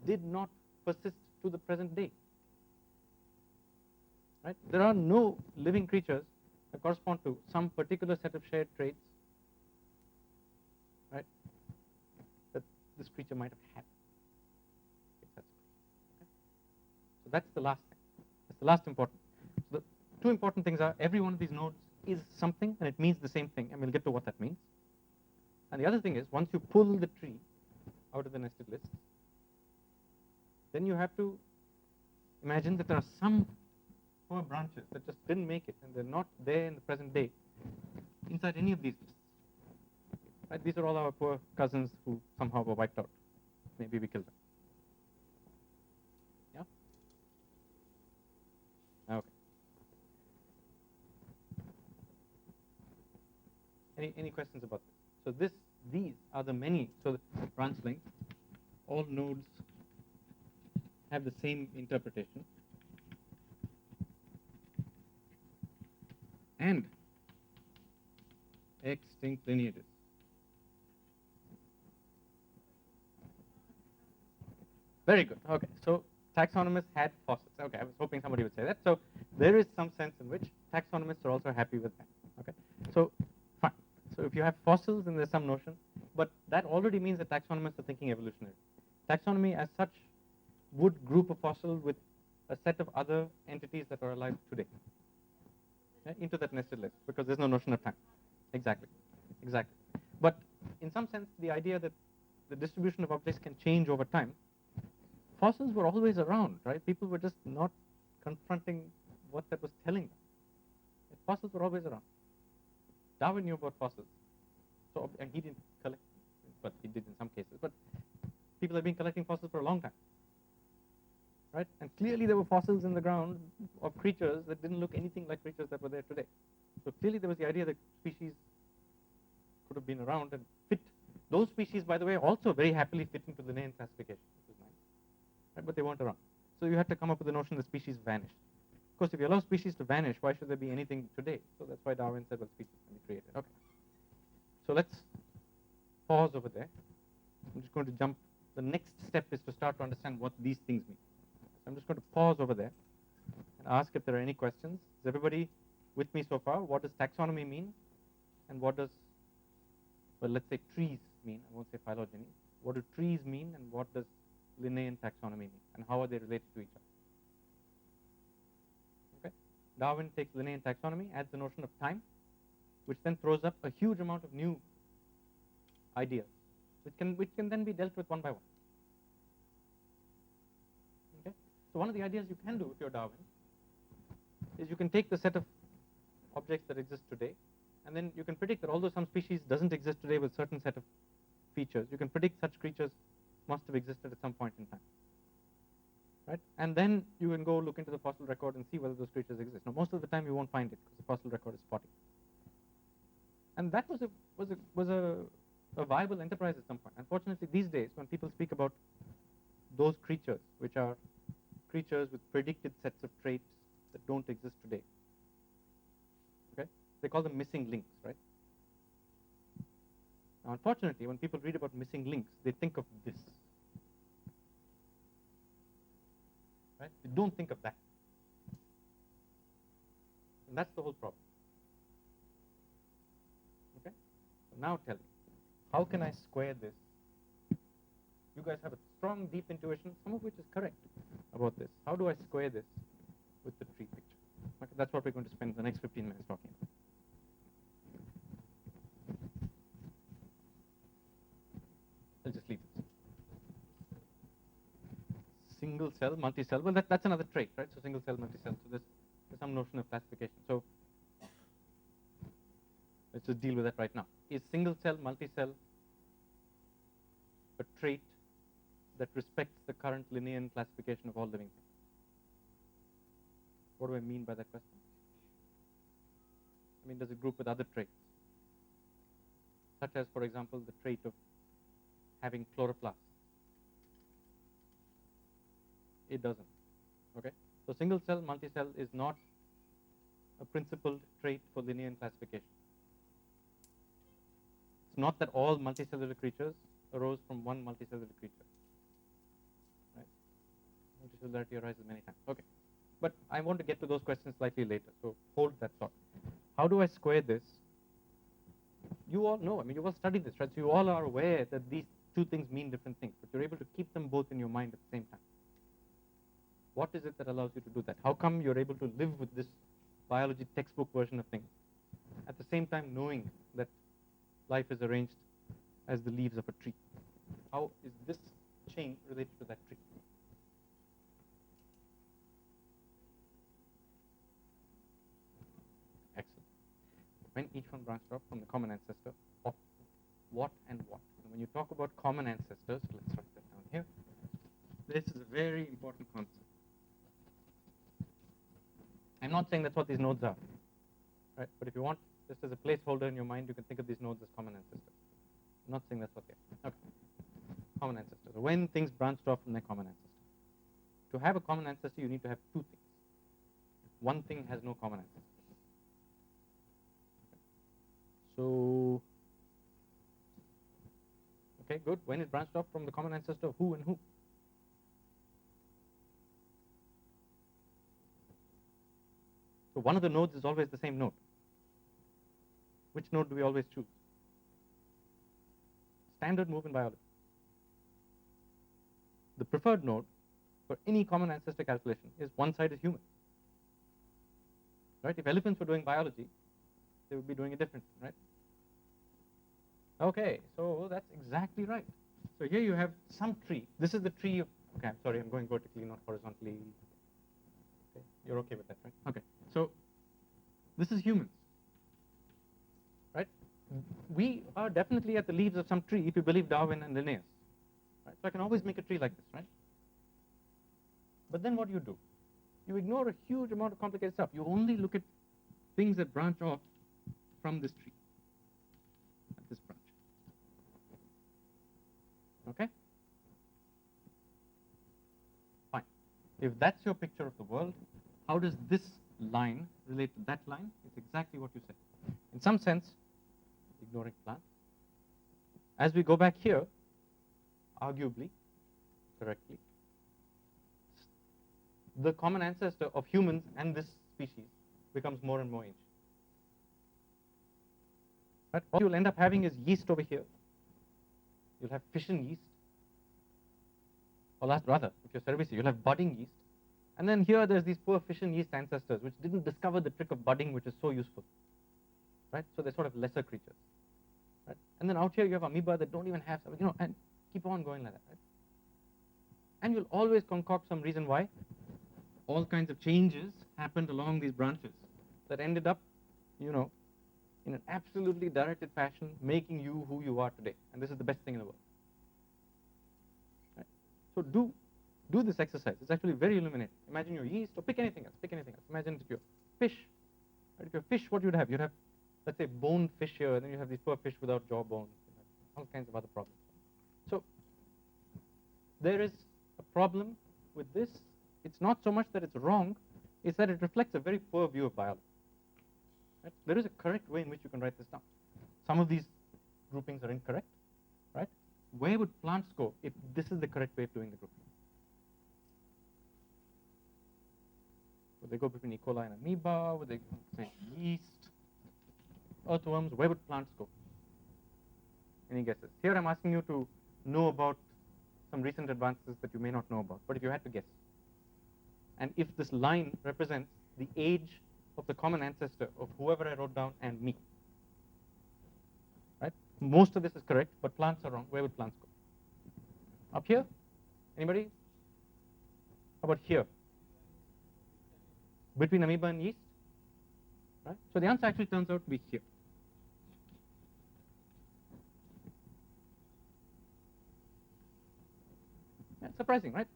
did not persist to the present day. Right? There are no living creatures that correspond to some particular set of shared traits, right, that this creature might have had. So that's the last thing. That's the last important. So the two important things are every one of these nodes is something and it means the same thing, and we'll get to what that means. And the other thing is once you pull the tree out of the nested list, then you have to imagine that there are some poor branches that just didn't make it and they're not there in the present day inside any of these lists. Right? These are all our poor cousins who somehow were wiped out. Maybe we killed them. Yeah? Okay. Any questions about this? So these are the many. So the branch length, all nodes have the same interpretation. And extinct lineages. Very good. Okay. So taxonomists had fossils. Okay. I was hoping somebody would say that. So there is some sense in which taxonomists are also happy with that. Okay. So fine. So if you have fossils, then there's some notion. But that already means that taxonomists are thinking evolutionary. Taxonomy as such would group a fossil with a set of other entities that are alive today into that nested list because there's no notion of time. Exactly. Exactly. But in some sense, the idea that the distribution of objects can change over time, fossils were always around, right? People were just not confronting what that was telling them. Fossils were always around. Darwin knew about fossils. So, and he didn't collect, but he did in some cases. But people have been collecting fossils for a long time. Right? And clearly there were fossils in the ground of creatures that didn't look anything like creatures that were there today. So clearly there was the idea that species could have been around and fit. Those species, by the way, also very happily fit into the Linnaean classification, which is nice. Right? But they weren't around. So you had to come up with the notion that species vanished. Of course, if you allow species to vanish, why should there be anything today? So that's why Darwin said, well, species can be created. Okay. So let's pause over there. I'm just going to jump. The next step is to start to understand what these things mean. So I'm just going to pause over there and ask if there are any questions. Is everybody with me so far? What does taxonomy mean? And what does, well, let's say trees mean? I won't say phylogeny. What do trees mean? And what does Linnaean taxonomy mean? And how are they related to each other? Okay. Darwin takes Linnaean taxonomy, adds the notion of time, which then throws up a huge amount of new ideas, which can then be dealt with one by one. Okay? So one of the ideas you can do if you're Darwin is you can take the set of objects that exist today, and then you can predict that although some species doesn't exist today with a certain set of features, you can predict such creatures must have existed at some point in time. Right? And then you can go look into the fossil record and see whether those creatures exist. Now, most of the time you won't find it because the fossil record is spotty. And that was a viable enterprise at some point. Unfortunately, these days, when people speak about those creatures, which are creatures with predicted sets of traits that don't exist today, okay, they call them missing links, right? Now, unfortunately, when people read about missing links, they think of this, right? They don't think of that, and that's the whole problem. Okay, so now tell me, how can I square this? You guys have a strong, deep intuition, some of which is correct about this. How do I square this with the tree picture? Okay, that's what we're going to spend the next 15 minutes talking about. I'll just leave this. Single cell, multi-cell. Well, that's another trait, right? So single cell, multi-cell. So there's some notion of classification. So let's just deal with that right now. Is single cell, multi-cell a trait that respects the current Linnaean classification of all living things? What do I mean by that question? I mean, does it group with other traits? Such as, for example, the trait of having chloroplast. It doesn't. Okay? So single cell, multi-cell is not a principled trait for Linnaean classification. It's not that all multicellular creatures arose from one multicellular creature. Right? Multicellularity arises many times. Okay. But I want to get to those questions slightly later, so hold that thought. How do I square this? You all know, I mean, you all studied this, right? So you all are aware that these two things mean different things, but you're able to keep them both in your mind at the same time. What is it that allows you to do that? How come you're able to live with this biology textbook version of things, at the same time knowing that life is arranged as the leaves of a tree? How is this chain related to that tree? Excellent. When each one branched off from the common ancestor of what and what? And when you talk about common ancestors, let's write that down here. This is a very important concept. I'm not saying that's what these nodes are, right? But if you want, just as a placeholder in your mind, you can think of these nodes as common ancestors. I'm not saying that's what they are. Okay. Common ancestors. When things branched off from their common ancestor. To have a common ancestor, you need to have two things. One thing has no common ancestor. So, okay, good. When it branched off from the common ancestor of who and who? So one of the nodes is always the same node. Which node do we always choose? Standard move in biology. The preferred node for any common ancestor calculation is one side is human. Right? If elephants were doing biology, they would be doing it differently, right? Okay, so that's exactly right. So here you have some tree. This is the tree of, okay, I'm sorry, I'm going vertically, not horizontally. Okay, you're okay with that, right? Okay, so this is humans, right? We are definitely at the leaves of some tree if you believe Darwin and Linnaeus. Right? So I can always make a tree like this, right? But then what do? You ignore a huge amount of complicated stuff. You only look at things that branch off from this tree, at this branch. Okay? Fine. If that's your picture of the world, how does this line relate to that line? It's exactly what you said. In some sense, ignoring plants. As we go back here, arguably, correctly, the common ancestor of humans and this species becomes more and more ancient. Right? All you'll end up having is yeast over here. You'll have fission yeast. Or rather, if you're cerevisiae, you'll have budding yeast. And then here there's these poor fission yeast ancestors which didn't discover the trick of budding, which is so useful. Right? So they're sort of lesser creatures. Right? And then out here you have amoeba that don't even have, and keep on going like that. Right? And you'll always concoct some reason why all kinds of changes happened along these branches that ended up, in an absolutely directed fashion, making you who you are today. And this is the best thing in the world. Right? So do this exercise. It's actually very illuminating. Imagine your yeast, or pick anything else. Imagine that you're fish. Right? If you're fish, what you'd have? You'd have, let's say, bone fish here, and then you have these poor fish without jawbone, all kinds of other problems. So there is a problem with this. It's not so much that it's wrong, it's that it reflects a very poor view of biology. Right? There is a correct way in which you can write this down. Some of these groupings are incorrect, right? Where would plants go if this is the correct way of doing the grouping? Would they go between E. coli and amoeba? Would they say yeast, earthworms? Where would plants go? Any guesses? Here I'm asking you to know about some recent advances that you may not know about, but if you had to guess. And if this line represents the age of the common ancestor of whoever I wrote down and me. Right? Most of this is correct, but plants are wrong. Where would plants go? Up here? Anybody? How about here? Between amoeba and yeast? Right? So the answer actually turns out to be here. Yeah, surprising, right?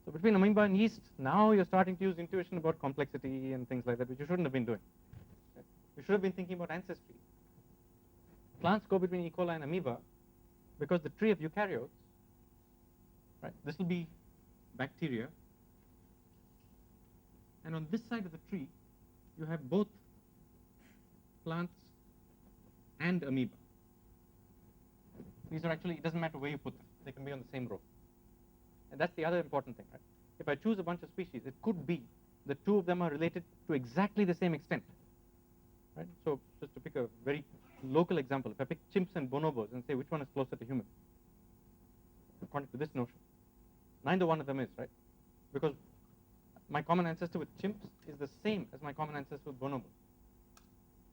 So between amoeba and yeast, now you're starting to use intuition about complexity and things like that, which you shouldn't have been doing. Right? You should have been thinking about ancestry. Plants go between E. coli and amoeba because the tree of eukaryotes, right? This will be bacteria. And on this side of the tree, you have both plants and amoeba. These are actually, it doesn't matter where you put them. They can be on the same row. And that's the other important thing, right? If I choose a bunch of species, it could be the two of them are related to exactly the same extent. Right? So just to pick a very local example, if I pick chimps and bonobos and say which one is closer to human, according to this notion, neither one of them is, right? Because my common ancestor with chimps is the same as my common ancestor with bonobos.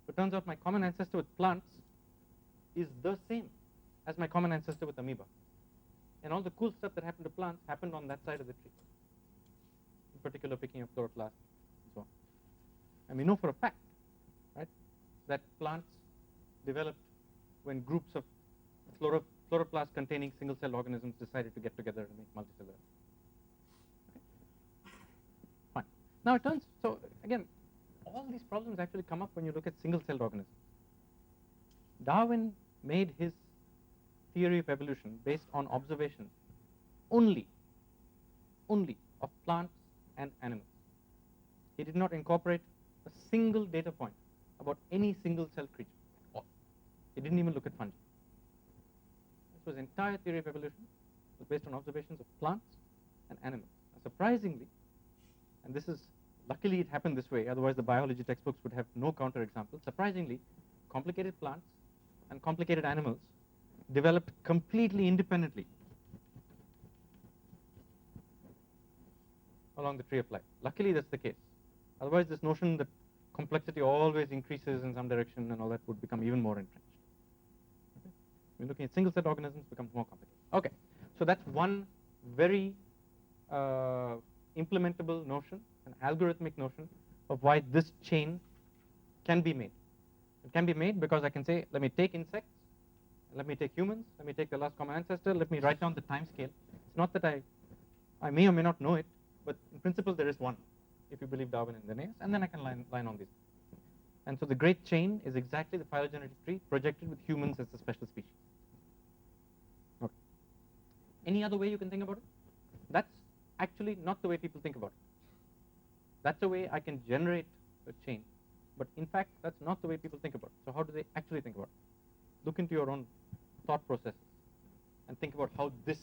It turns out my common ancestor with plants is the same as my common ancestor with amoeba. And all the cool stuff that happened to plants happened on that side of the tree. In particular, picking up chloroplasts and so on. And we know for a fact, right, that plants developed when groups of chloroplasts containing single-celled organisms decided to get together and make multicellular. Okay. Fine. Now it turns, so again, all these problems actually come up when you look at single-celled organisms. Darwin made his theory of evolution based on observations only of plants and animals. He did not incorporate a single data point about any single-celled creature at all. He didn't even look at fungi. So his entire theory of evolution was based on observations of plants and animals. Now, surprisingly, and this is, luckily it happened this way, otherwise the biology textbooks would have no counterexample. Surprisingly, complicated plants and complicated animals developed completely independently along the tree of life. Luckily, that's the case. Otherwise, this notion that complexity always increases in some direction and all that would become even more entrenched. Okay? When looking at single-celled organisms, it becomes more complicated. Okay, so that's one very implementable notion, an algorithmic notion of why this chain can be made. It can be made because I can say, let me take insects, let me take humans, let me take the last common ancestor, let me write down the time scale. It's not that I may or may not know it, but in principle there is one, if you believe Darwin and Linnaeus, and then I can line on these. And so the great chain is exactly the phylogenetic tree projected with humans as a special species. Okay. Any other way you can think about it? That's actually not the way people think about it. That's the way I can generate a chain. But in fact, that's not the way people think about it. So how do they actually think about it? Look into your own thought processes and think about how this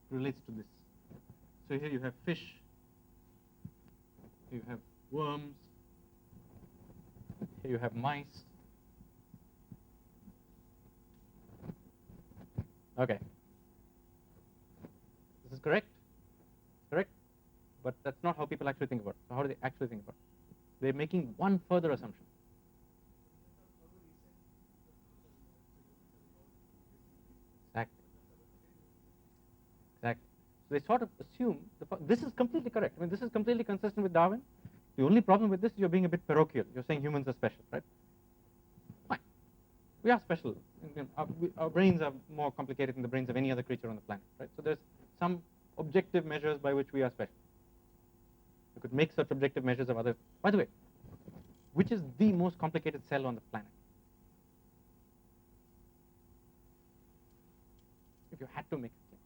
relates to this. So here you have fish, you have worms, here you have mice. Okay. This is correct? Correct? But that's not how people actually think about it. So how do they actually think about it? They're making one further assumption. Exactly. Exactly. So they sort of assume, this is completely correct. I mean, this is completely consistent with Darwin. The only problem with this is you're being a bit parochial. You're saying humans are special, right? Fine. We are special. Our brains are more complicated than the brains of any other creature on the planet, right? So there's some objective measures by which we are special. You could make such objective measures of others. By the way, which is the most complicated cell on the planet? If you had to make a claim.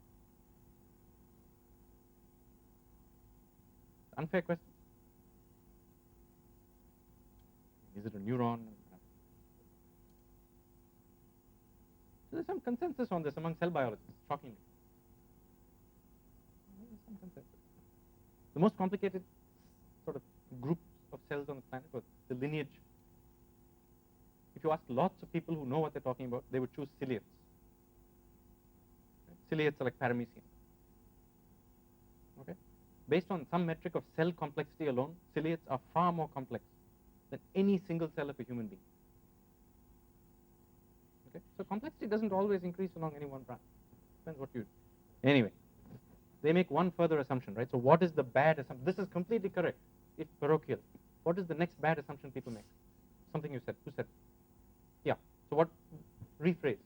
Unfair question. Is it a neuron? So there's some consensus on this among cell biologists, shockingly. There's some consensus. The most complicated sort of group of cells on the planet was the lineage. If you ask lots of people who know what they're talking about, they would choose ciliates. Ciliates are like paramecium. Okay? Based on some metric of cell complexity alone, ciliates are far more complex than any single cell of a human being. Okay? So complexity doesn't always increase along any one branch. Depends what you do. Anyway, they make one further assumption, right? So what is the bad assumption? This is completely correct, if parochial. What is the next bad assumption people make? Something you said. Who said? Yeah. So what? Rephrase.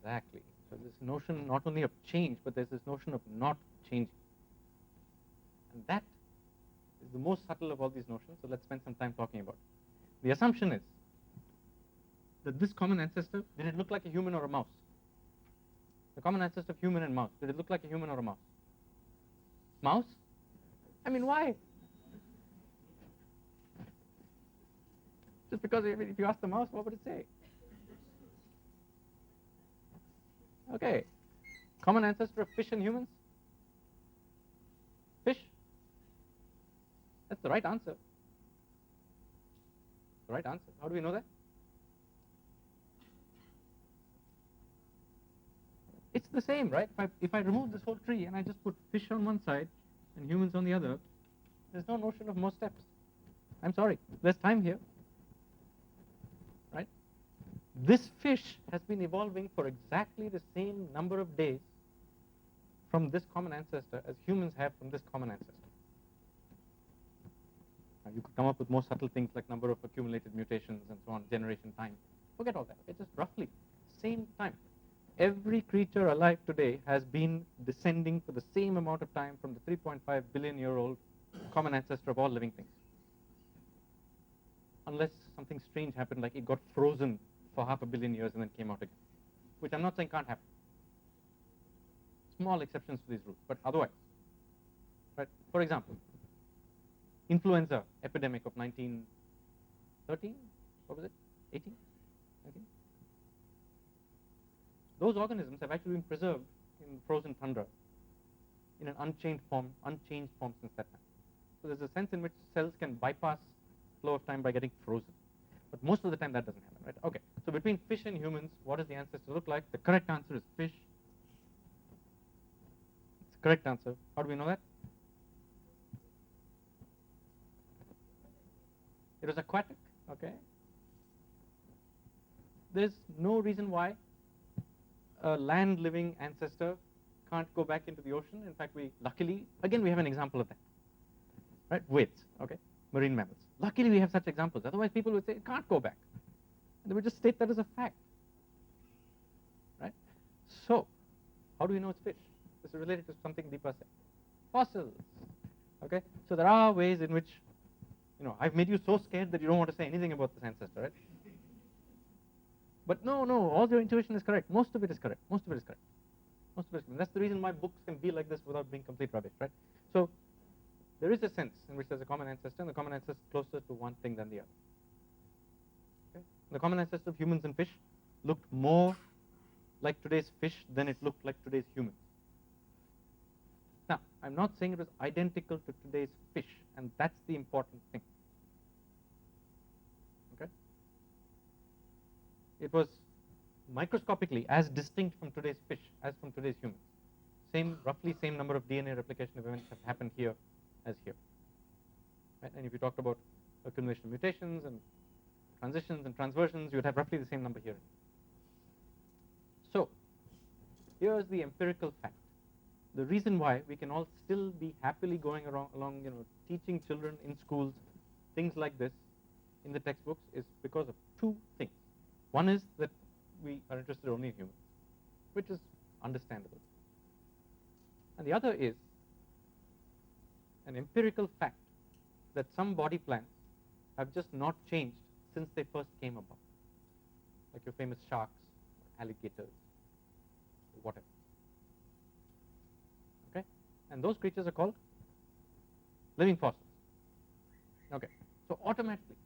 Exactly. So this notion not only of change, but there's this notion of not changing. And that is the most subtle of all these notions, so let's spend some time talking about it. The assumption is that this common ancestor, did it look like a human or a mouse? The common ancestor of human and mouse, did it look like a human or a mouse? Mouse? I mean, why? Just because if you ask the mouse, what would it say? Okay. Common ancestor of fish and humans? Fish? That's the right answer. The right answer. How do we know that? It's the same, right? If I remove this whole tree and I just put fish on one side and humans on the other, there's no notion of more steps. I'm sorry, there's time here, right? This fish has been evolving for exactly the same number of days from this common ancestor as humans have from this common ancestor. Now, you could come up with more subtle things like number of accumulated mutations and so on, generation time. Forget all that. It's just roughly same time. Every creature alive today has been descending for the same amount of time from the 3.5 billion year old common ancestor of all living things. Unless something strange happened, like it got frozen for 500 million years and then came out again, which I'm not saying can't happen. Small exceptions to these rules, but otherwise, right? For example, influenza epidemic of 1913, what was it? 18? 19? Those organisms have actually been preserved in frozen tundra in an unchanged form since that time. So there's a sense in which cells can bypass flow of time by getting frozen. But most of the time that doesn't happen, right? Okay, so between fish and humans, what does the ancestor look like? The correct answer is fish. It's the correct answer. How do we know that? It was aquatic, okay? There's no reason why a land-living ancestor can't go back into the ocean. In fact, luckily, again, we have an example of that, right? Whales, okay? Marine mammals. Luckily, we have such examples. Otherwise, people would say it can't go back. And they would just state that as a fact, right? So, how do we know it's fish? This is related to something deeper said. Fossils, okay? So there are ways in which, I've made you so scared that you don't want to say anything about this ancestor, right? But no, all your intuition is correct. Most of it is correct. That's the reason my books can be like this without being complete rubbish, right? So there is a sense in which there's a common ancestor, and the common ancestor is closer to one thing than the other. Okay? The common ancestor of humans and fish looked more like today's fish than it looked like today's humans. Now, I'm not saying it was identical to today's fish, and that's the important thing. Okay? It was microscopically as distinct from today's fish as from today's humans. Roughly same number of DNA replication events have happened here as here. Right? And if you talked about accumulation of mutations and transitions and transversions, you would have roughly the same number here. So, here's the empirical fact. The reason why we can all still be happily going along, teaching children in schools things like this in the textbooks is because of two things. One is that we are interested only in humans, which is understandable. And the other is an empirical fact that some body plans have just not changed since they first came about, like your famous sharks, alligators, whatever. Okay? And those creatures are called living fossils. Okay, so automatically,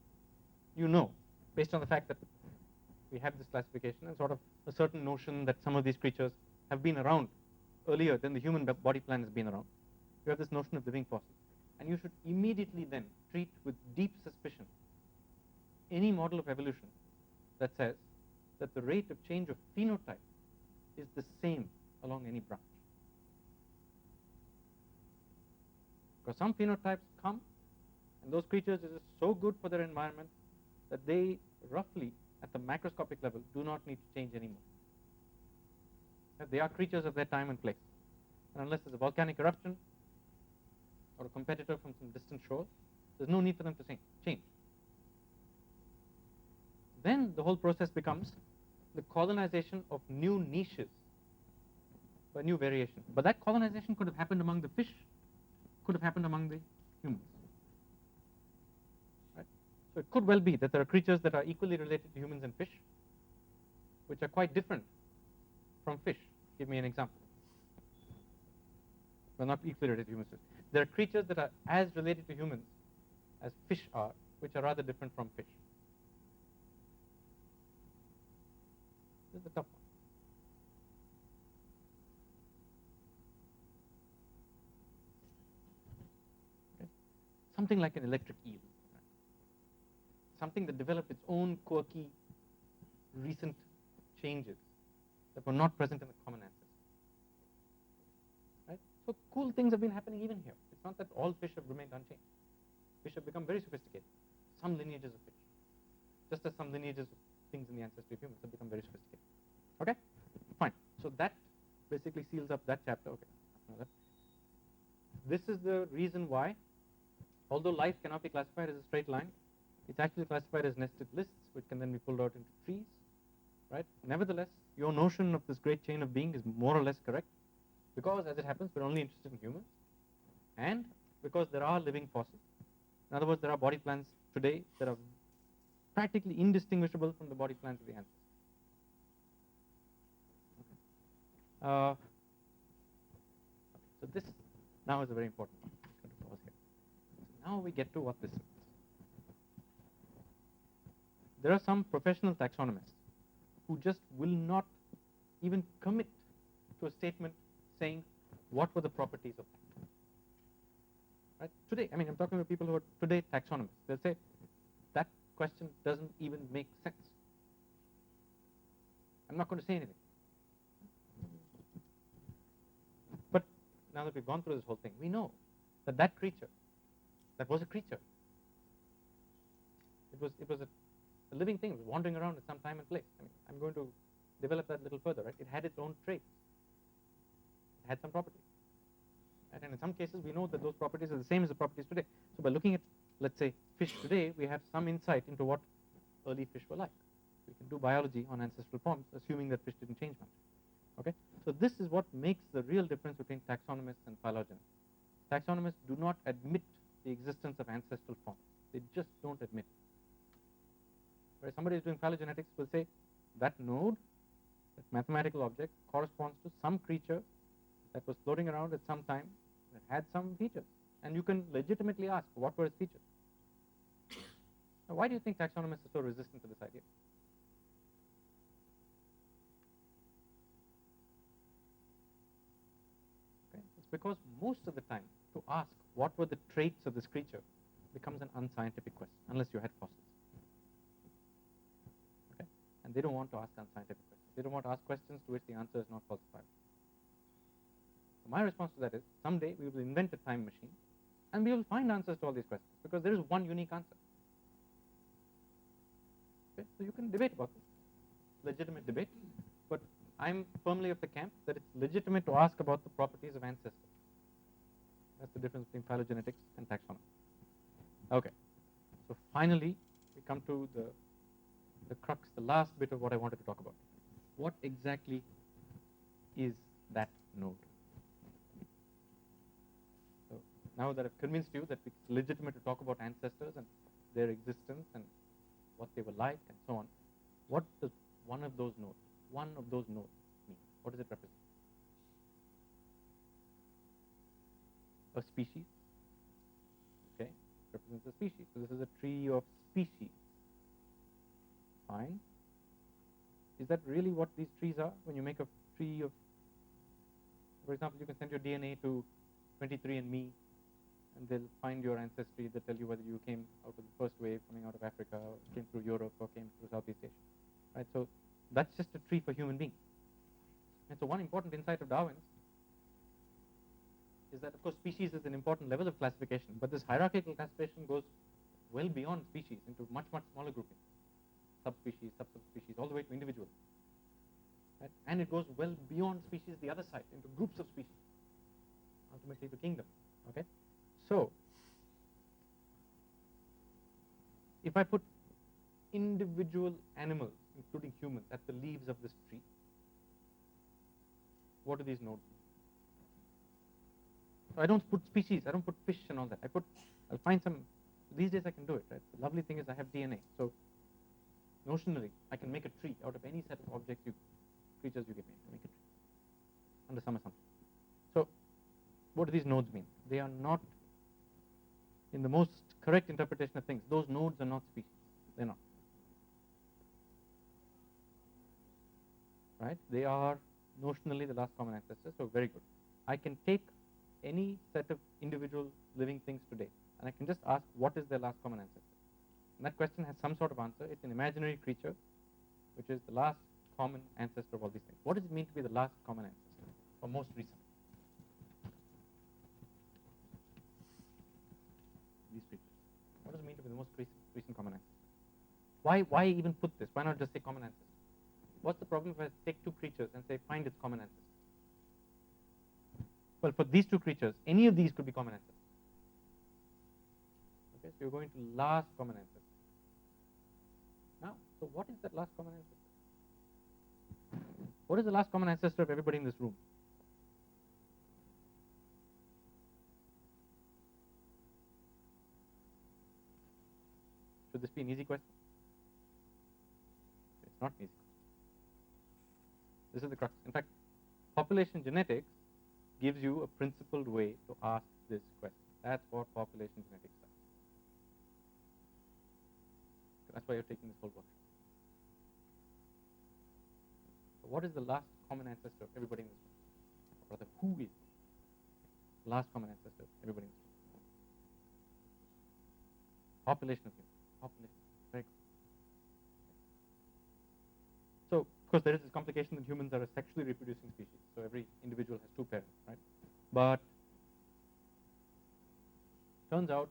based on the fact that we have this classification and sort of a certain notion that some of these creatures have been around earlier than the human body plan has been around. You have this notion of living fossils. And you should immediately then treat with deep suspicion any model of evolution that says that the rate of change of phenotype is the same along any branch. Because some phenotypes come, and those creatures are just so good for their environment that they roughly, at the macroscopic level, do not need to change anymore. They are creatures of their time and place. And unless there's a volcanic eruption or a competitor from some distant shores, there's no need for them to change. Then the whole process becomes the colonization of new niches by new variation. But that colonization could have happened among the fish, could have happened among the humans. Right? So it could well be that there are creatures that are equally related to humans and fish, which are quite different from fish. Give me an example. Well, not equally related to humans. There are creatures that are as related to humans as fish are, which are rather different from fish. This is a tough one. Okay. Something like an electric eel. Something that developed its own quirky, recent changes that were not present in the common ancestor. So cool things have been happening even here. It's not that all fish have remained unchanged. Fish have become very sophisticated. Some lineages of fish, just as some lineages of things in the ancestry of humans have become very sophisticated. Okay, fine. So that basically seals up that chapter. Okay, this is the reason why, although life cannot be classified as a straight line, it's actually classified as nested lists, which can then be pulled out into trees, right? Nevertheless, your notion of this great chain of being is more or less correct, because as it happens, we're only interested in humans, and because there are living fossils. In other words, there are body plans today that are practically indistinguishable from the body plans of the ancestors. Okay. So this now is a very important one. I'm going to pause here. So now we get to what this means. There are some professional taxonomists who just will not even commit to a statement saying what were the properties of that. Right? Today, I mean, I'm talking to people who are today taxonomists. They'll say that question doesn't even make sense. I'm not going to say anything. But now that we've gone through this whole thing, we know that that creature, that was a creature. It was a living thing. It was wandering around at some time and place. I mean, I'm going to develop that a little further. Right? It had its own traits. It had some properties. Right? And in some cases, we know that those properties are the same as the properties today. So by looking at, let's say, fish today, we have some insight into what early fish were like. We can do biology on ancestral forms, assuming that fish didn't change much. Okay? So this is what makes the real difference between taxonomists and phylogenists. Taxonomists do not admit the existence of ancestral forms. They just don't admit it. Whereas somebody who's doing phylogenetics will say that node, that mathematical object, corresponds to some creature that was floating around at some time that had some features. And you can legitimately ask, what were its features? Now, why do you think taxonomists are so resistant to this idea? Okay? It's because most of the time, to ask what were the traits of this creature becomes an unscientific question, unless you had fossils. Okay? And they don't want to ask unscientific questions. They don't want to ask questions to which the answer is not falsifiable. So my response to that is, someday we will invent a time machine, and we will find answers to all these questions, because there is one unique answer. Okay? So you can debate about this, legitimate debate, but I'm firmly of the camp that it's legitimate to ask about the properties of ancestors. That's the difference between phylogenetics and taxonomy. Okay, so finally we come to the crux, the last bit of what I wanted to talk about. What exactly is that node? So now that I've convinced you that it's legitimate to talk about ancestors and their existence and what they were like and so on, what does one of those nodes mean? What does it represent? A species. Okay, represents a species. So this is a tree of species. Fine. Is that really what these trees are? When you make a tree of, for example, you can send your DNA to 23andMe, and they'll find your ancestry. They'll tell you whether you came out of the first wave coming out of Africa, or came through Europe, or came through Southeast Asia. Right? So that's just a tree for human beings. And so one important insight of Darwin's is that, of course, species is an important level of classification, but this hierarchical classification goes well beyond species into much, much smaller groupings. Subspecies, subspecies, all the way to individuals. Right? And it goes well beyond species the other side, into groups of species, ultimately to kingdoms. Okay? So, if I put individual animals, including humans, at the leaves of this tree, what do these nodes mean? So I don't put species, I don't put fish and all that. I'll find some, these days I can do it, right? The lovely thing is I have DNA. So notionally, I can make a tree out of any set of objects, creatures you give me. I make a tree under some assumption. So what do these nodes mean? They are not, in the most correct interpretation of things, those nodes are not species. They're not. Right? They are notionally the last common ancestor, so very good. I can take any set of individual living things today, and I can just ask, what is their last common ancestor? And that question has some sort of answer. It's an imaginary creature, which is the last common ancestor of all these things. What does it mean to be the last common ancestor, or most recent? be the most recent common ancestor. Why even put this? Why not just say common ancestor? What's the problem if I take two creatures and say find its common ancestor? Well, for these two creatures, any of these could be common ancestors. Okay, so you're going to last common ancestor. Now, so what is that last common ancestor? What is the last common ancestor of everybody in this room? Should this be an easy question? It's not an easy question. This is the crux. In fact, population genetics gives you a principled way to ask this question. That's what population genetics does. That's why you're taking this whole workshop. So what is the last common ancestor of everybody in this room? Or rather, who is the last common ancestor of everybody in this room? Population of humans. Population. Very good. So, of course, there is this complication that humans are a sexually reproducing species. So every individual has two parents, right? But turns out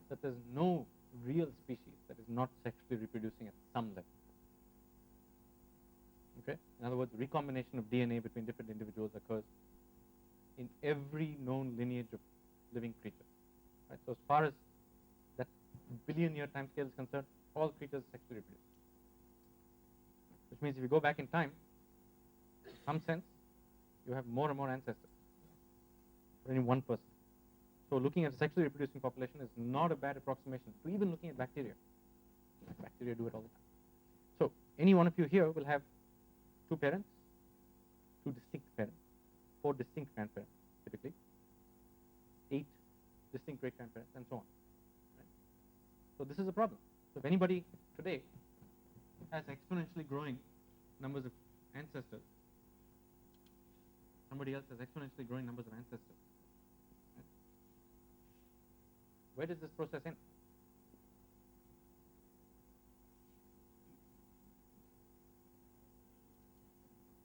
that there's no real species that is not sexually reproducing at some level. Okay? In other words, recombination of DNA between different individuals occurs in every known lineage of living creatures. Right? So as far as that billion-year time scale is concerned, all creatures sexually reproduce. Which means if you go back in time, in some sense, you have more and more ancestors for any one person. So looking at a sexually reproducing population is not a bad approximation to even looking at bacteria. Bacteria do it all the time. So any one of you here will have two parents, two distinct parents, four distinct grandparents, typically, 8 distinct great-grandparents, and so on. Right? So this is a problem. So if anybody today has exponentially growing numbers of ancestors, somebody else has exponentially growing numbers of ancestors, right? Where does this process end?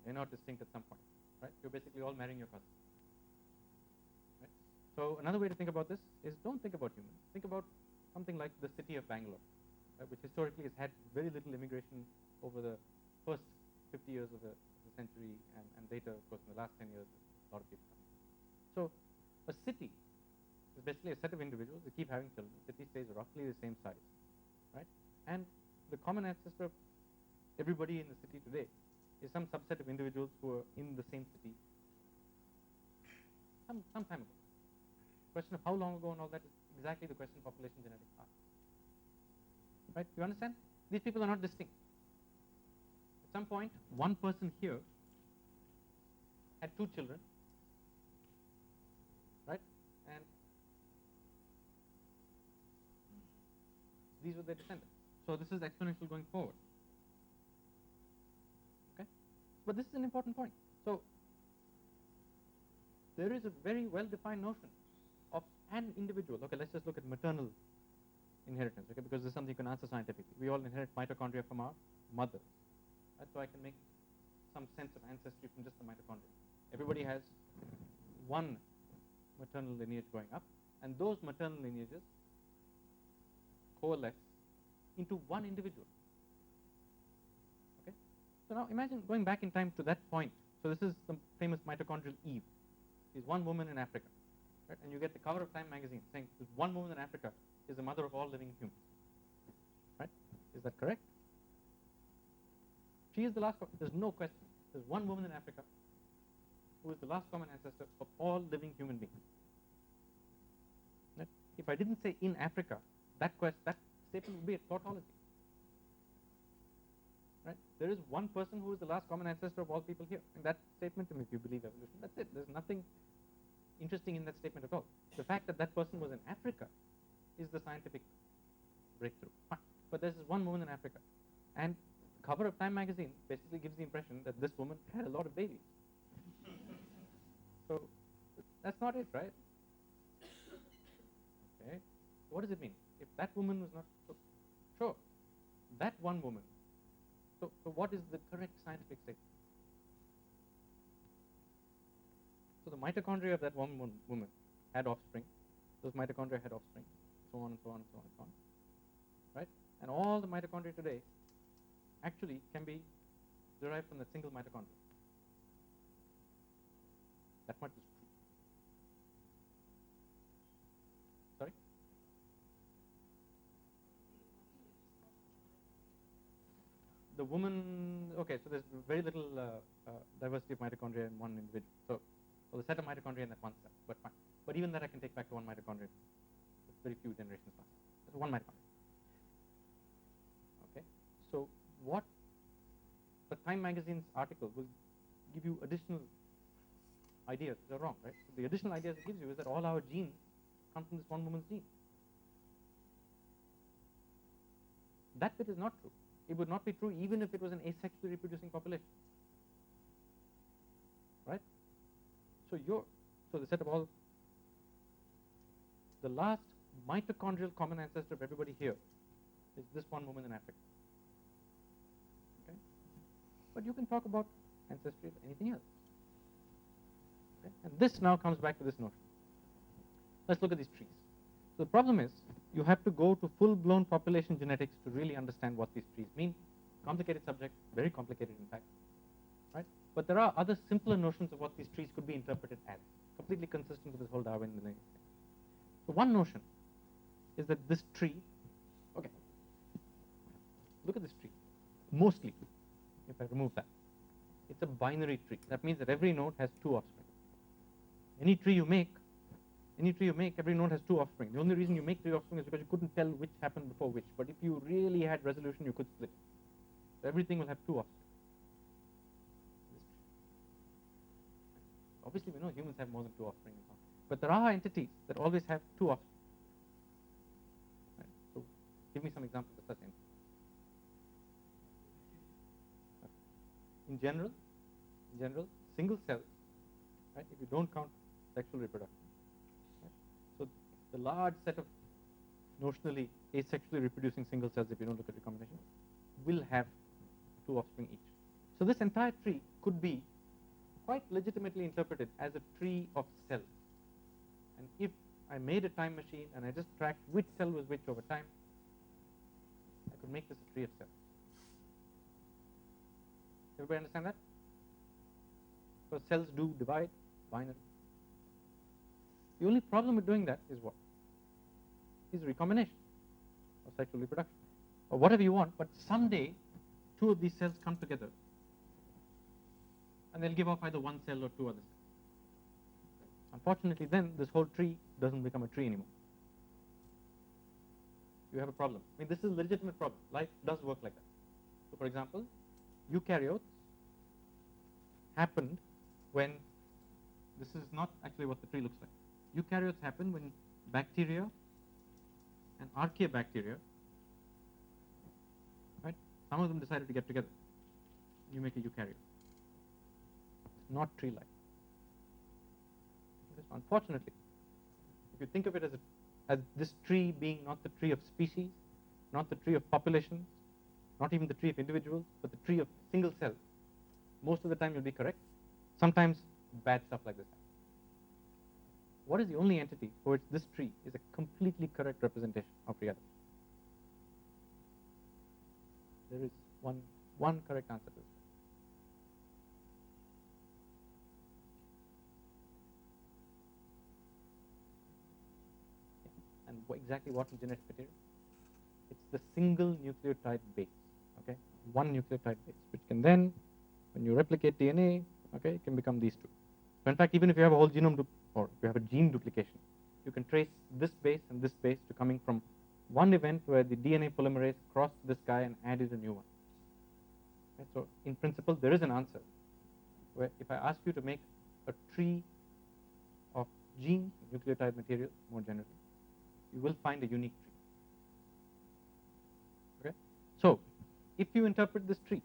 They're not distinct at some point, right? You're basically all marrying your cousin. Right? So another way to think about this is don't think about humans. Think about something like the city of Bangalore, right, which historically has had very little immigration over the first 50 years of the century, and later, of course, in the last 10 years, a lot of people come. So a city is basically a set of individuals that keep having children. The city stays roughly the same size, right? And the common ancestor of everybody in the city today is some subset of individuals who are in the same city some time ago. The question of how long ago and all that is exactly the question population genetics asks. Right? You understand? These people are not distinct. At some point, one person here had 2 children, right? And these were their descendants. So this is exponential going forward. Okay? But this is an important point. So there is a very well-defined notion of an individual. Okay, let's just look at maternal inheritance, okay, because this is something you can answer scientifically. We all inherit mitochondria from our mothers. Right? So I can make some sense of ancestry from just the mitochondria. Everybody has one maternal lineage going up, and those maternal lineages coalesce into one individual. Okay? So now imagine going back in time to that point. So this is the famous mitochondrial Eve. She's one woman in Africa. Right? And you get the cover of Time magazine saying this one woman in Africa is the mother of all living humans. Right? Is that correct? She is the last, there's no question. There's one woman in Africa who is the last common ancestor of all living human beings. Right? If I didn't say in Africa, that statement would be a tautology. Right? There is one person who is the last common ancestor of all people here. And that statement, if you believe evolution, that's it. There's nothing interesting in that statement at all. The fact that that person was in Africa is the scientific breakthrough. Fine. But there's this one woman in Africa. And the cover of Time magazine basically gives the impression that this woman had a lot of babies. So that's not it, right? Okay. What does it mean? If that woman was not, so, sure, that one woman. So what is the correct scientific statement? So the mitochondria of that one woman had offspring. Those mitochondria had offspring, so on and so on and so on and so on. right? And all the mitochondria today actually can be derived from that single mitochondria. That much is true. Sorry? The woman, okay, so there's very little diversity of mitochondria in one individual. So the set of mitochondria in that one cell, but fine. But even that I can take back to one mitochondria. It's very few generations past. There's one mitochondria. Okay, so what the Time magazine's article will give you additional ideas. They're wrong, right? So the additional ideas it gives you is that all our genes come from this one woman's gene. That bit is not true. It would not be true even if it was an asexually reproducing population, right? So the set of all, the last mitochondrial common ancestor of everybody here is this one woman in Africa. Okay, but you can talk about ancestry of anything else. Okay? And this now comes back to this notion. Let's look at these trees. So the problem is you have to go to full-blown population genetics to really understand what these trees mean. Complicated subject, very complicated in fact, right? But there are other simpler notions of what these trees could be interpreted as, completely consistent with this whole Darwinian thing. So one notion is that this tree, okay, look at this tree, mostly, if I remove that, it's a binary tree. That means that every node has two offspring. Any tree you make, every node has two offspring. The only reason you make three offspring is because you couldn't tell which happened before which. But if you really had resolution, you could split. So everything will have two offspring. Obviously, we know humans have more than two offspring, but there are entities that always have two offspring. Right? So, give me some examples of such entities. In general, single cells, right? If you don't count sexual reproduction. So the large set of notionally asexually reproducing single cells, if you don't look at recombination, will have two offspring each. So this entire tree could be quite legitimately interpreted as a tree of cells. And if I made a time machine and I just tracked which cell was which over time, I could make this a tree of cells. Everybody understand that? Because cells do divide binary. The only problem with doing that is what? Is recombination or sexual reproduction or whatever you want, but someday two of these cells come together and they'll give off either one cell or two other cells. Unfortunately, then this whole tree doesn't become a tree anymore. You have a problem. I mean, this is a legitimate problem. Life does work like that. So, for example, eukaryotes happened when, this is not actually what the tree looks like. Eukaryotes happen when bacteria and archaeobacteria, right? Some of them decided to get together. You make a eukaryote. It's not tree-like. Unfortunately, if you think of it as this tree being not the tree of species, not the tree of populations, not even the tree of individuals, but the tree of single cells, most of the time you'll be correct. Sometimes bad stuff like this happens. What is the only entity for which this tree is a completely correct representation of reality? There is one correct answer to this. And exactly what is genetic material? It's the single nucleotide base, okay? One nucleotide base, which can then, when you replicate DNA, okay, it can become these two. So in fact, even if you have a whole genome, or if you have a gene duplication, you can trace this base and this base to coming from one event where the DNA polymerase crossed this guy and added a new one. Okay, so in principle, there is an answer. Where if I ask you to make a tree of genes, nucleotide material, more generally, you will find a unique tree. Okay, so if you interpret this tree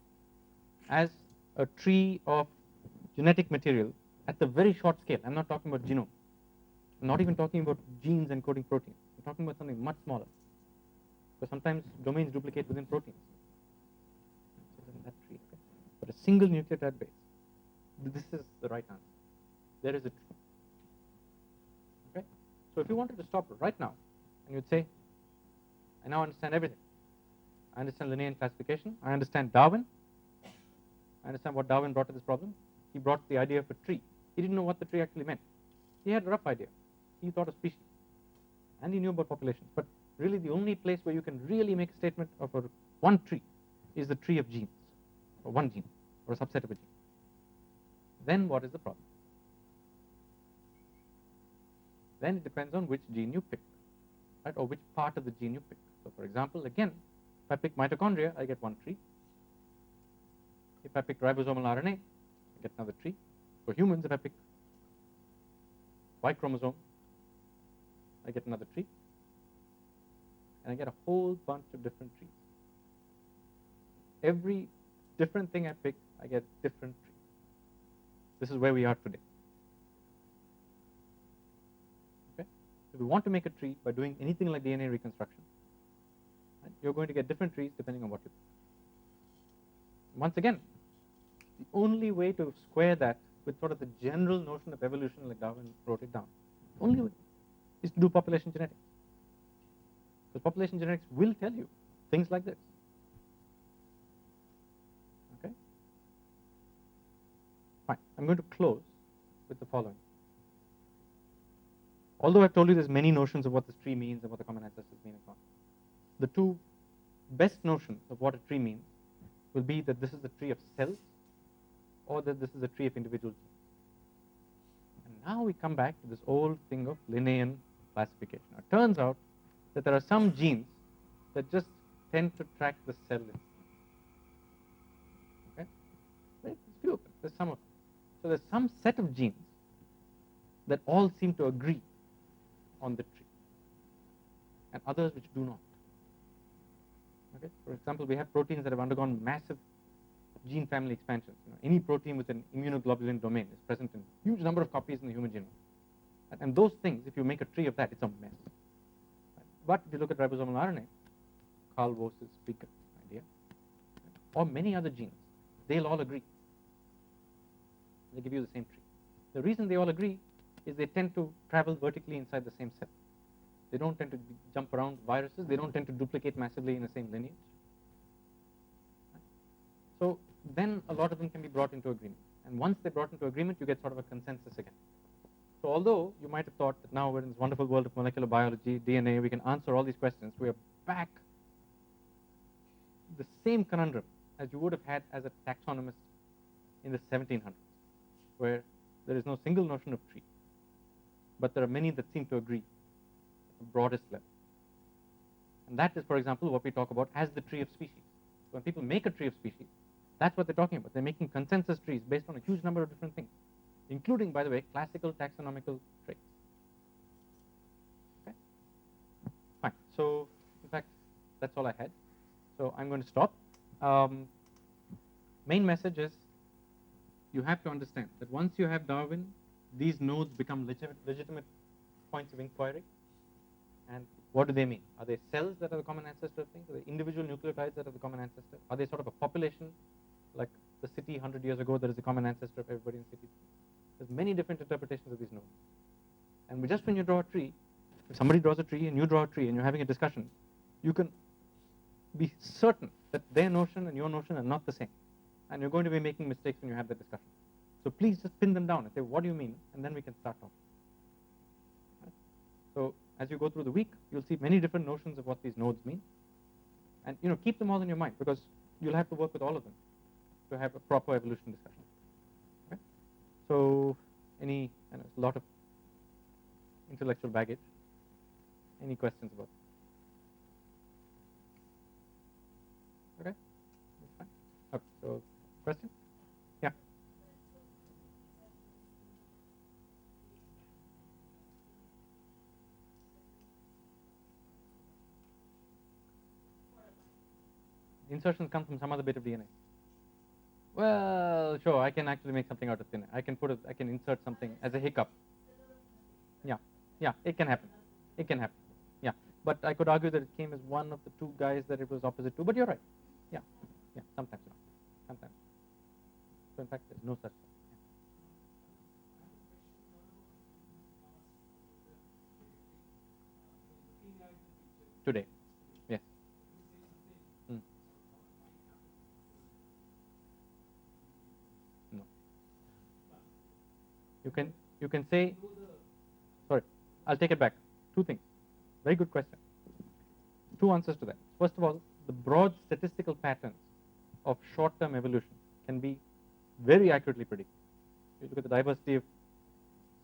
as a tree of genetic material at the very short scale, I'm not talking about genome, I'm not even talking about genes encoding proteins, I'm talking about something much smaller, because sometimes domains duplicate within proteins. So in that tree, okay? But a single nucleotide base, this is the right answer. There is a tree. Okay, so if you wanted to stop right now, and you'd say, I now understand everything. I understand Linnaean classification. I understand Darwin. I understand what Darwin brought to this problem. He brought the idea of a tree. He didn't know what the tree actually meant. He had a rough idea. He thought of species. And he knew about populations. But really the only place where you can really make a statement of one tree is the tree of genes, or one gene, or a subset of a gene. Then what is the problem? Then it depends on which gene you pick, right, or which part of the gene you pick. So for example, again, if I pick mitochondria, I get one tree. If I pick ribosomal RNA, I get another tree. For humans, if I pick Y chromosome, I get another tree. And I get a whole bunch of different trees. Every different thing I pick, I get different trees. This is where we are today. Okay? If you want to make a tree by doing anything like DNA reconstruction, right, you're going to get different trees depending on what you pick. Once again, the only way to square that with sort of the general notion of evolution, like Darwin wrote it down, only way is to do population genetics. Because population genetics will tell you things like this. Okay? Fine. I'm going to close with the following. Although I've told you there's many notions of what this tree means and what the common ancestors mean and so on, the two best notions of what a tree means will be that this is the tree of cells or that this is a tree of individual genes. And now we come back to this old thing of Linnaean classification. Now, it turns out that there are some genes that just tend to track the cell. Okay? There's few of them. There's some of them. So there's some set of genes that all seem to agree on the tree, and others which do not. Okay? For example, we have proteins that have undergone massive gene family expansions. Any protein with an immunoglobulin domain is present in a huge number of copies in the human genome. And those things, if you make a tree of that, it's a mess. But if you look at ribosomal RNA, Carl Voss's big idea, or many other genes, they'll all agree. They give you the same tree. The reason they all agree is they tend to travel vertically inside the same cell. They don't tend to jump around viruses. They don't tend to duplicate massively in the same lineage. So then a lot of them can be brought into agreement. And once they're brought into agreement, you get sort of a consensus again. So although you might have thought that now we're in this wonderful world of molecular biology, DNA, we can answer all these questions, we are back the same conundrum as you would have had as a taxonomist in the 1700s, where there is no single notion of tree, but there are many that seem to agree at the broadest level. And that is, for example, what we talk about as the tree of species. So when people make a tree of species, that's what they're talking about. They're making consensus trees based on a huge number of different things, including, by the way, classical taxonomical traits. Okay? Fine. So, in fact, that's all I had. So I'm going to stop. Main message is you have to understand that once you have Darwin, these nodes become legitimate points of inquiry. And what do they mean? Are they cells that are the common ancestor of things? Are they individual nucleotides that are the common ancestor? Are they sort of a population, like the city 100 years ago that is the common ancestor of everybody in the city? There's many different interpretations of these nodes. And just when you draw a tree, if somebody draws a tree and you draw a tree and you're having a discussion, you can be certain that their notion and your notion are not the same. And you're going to be making mistakes when you have that discussion. So please just pin them down and say, what do you mean? And then we can start talking. Right? So as you go through the week, you'll see many different notions of what these nodes mean. And keep them all in your mind, because you'll have to work with all of them to have a proper evolution discussion. Okay? So a lot of intellectual baggage. Any questions about it? Okay? That's fine. Okay, so question? Yeah. Insertions come from some other bit of DNA. Well, sure, I can actually make something out of thin air. I can insert something as a hiccup. Yeah, it can happen. It can happen. Yeah, but I could argue that it came as one of the two guys that it was opposite to. But you're right. Yeah, sometimes not. Sometimes. So in fact, there's no such thing. Today, yes. You can say, sorry, I'll take it back. Two things. Very good question. Two answers to that. First of all, the broad statistical patterns of short-term evolution can be very accurately predicted. You look at the diversity of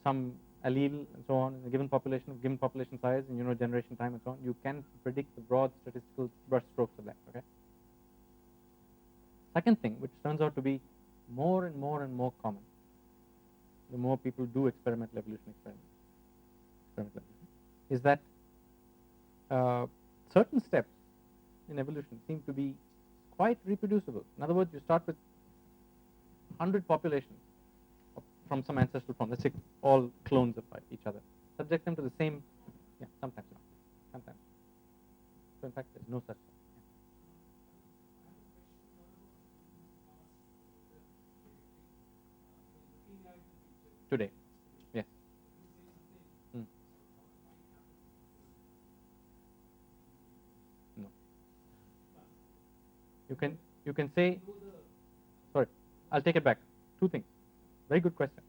some allele and so on in a given population, given population size, and generation time and so on, you can predict the broad statistical brush strokes of that. Okay. Second thing, which turns out to be more and more and more common, the more people do experimental evolution is that certain steps in evolution seem to be quite reproducible. In other words, you start with 100 populations from some ancestral form, let's say all clones of each other, subject them to the same, sometimes not, sometimes. So in fact, there's no such thing. Today, yes. No. You can say, sorry, I'll take it back. Two things. Very good question.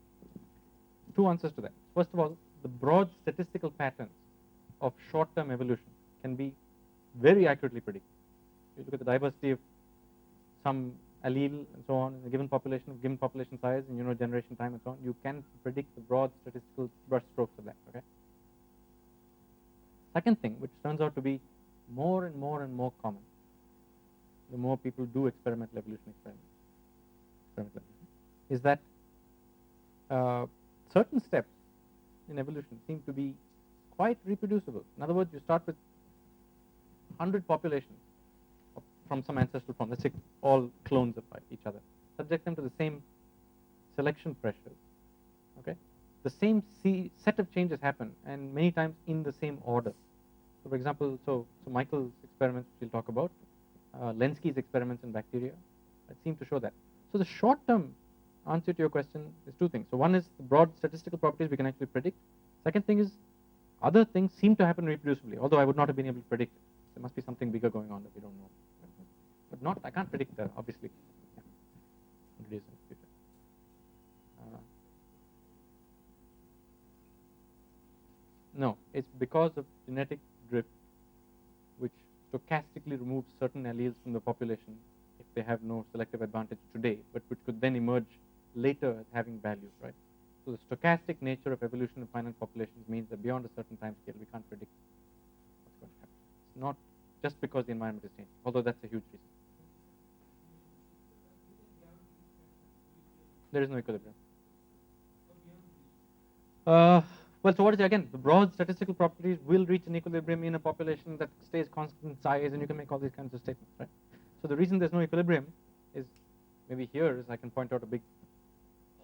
Two answers to that. First of all, the broad statistical patterns of short-term evolution can be very accurately predicted. You look at the diversity of some allele and so on in a given population, given population size, and generation time and so on, you can predict the broad statistical brush strokes of that. Okay. Second thing, which turns out to be more and more and more common, the more people do experimental evolution is that certain steps in evolution seem to be quite reproducible. In other words, you start with 100 populations from some ancestral form, let's say all clones of each other, subject them to the same selection pressures. Okay, the same set of changes happen, and many times in the same order. So, for example, so Michael's experiments, which we'll talk about, Lenski's experiments in bacteria, seem to show that. So the short-term answer to your question is two things. So one is the broad statistical properties we can actually predict. Second thing is other things seem to happen reproducibly, although I would not have been able to predict it. There must be something bigger going on that we don't know. But I can't predict obviously, what it is in the future. No, it's because of genetic drift, which stochastically removes certain alleles from the population if they have no selective advantage today, but which could then emerge later as having value, right? So the stochastic nature of evolution of finite populations means that beyond a certain time scale, we can't predict what's going to happen. It's not just because the environment is changing, although that's a huge reason. There is no equilibrium. Well, so what is it again? The broad statistical properties will reach an equilibrium in a population that stays constant in size, and you can make all these kinds of statements, right? So the reason there's no equilibrium is maybe here is I can point out a big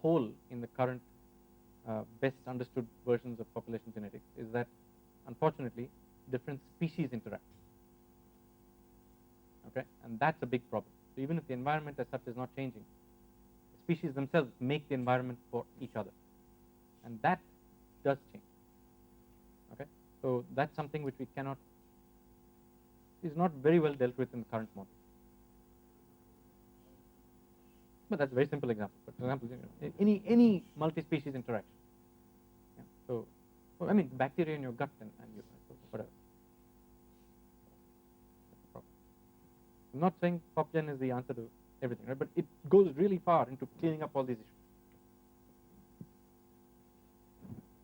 hole in the current best understood versions of population genetics is that unfortunately different species interact. Okay, and that's a big problem. So even if the environment as such is not changing, the species themselves make the environment for each other, and that does change. Okay, so that's something which we cannot, is not very well dealt with in the current model. But that's a very simple example. But for example, any multi-species interaction. Yeah, so, well, I mean, bacteria in your gut and you, whatever. I'm not saying PopGen is the answer to everything, right? But it goes really far into cleaning up all these issues.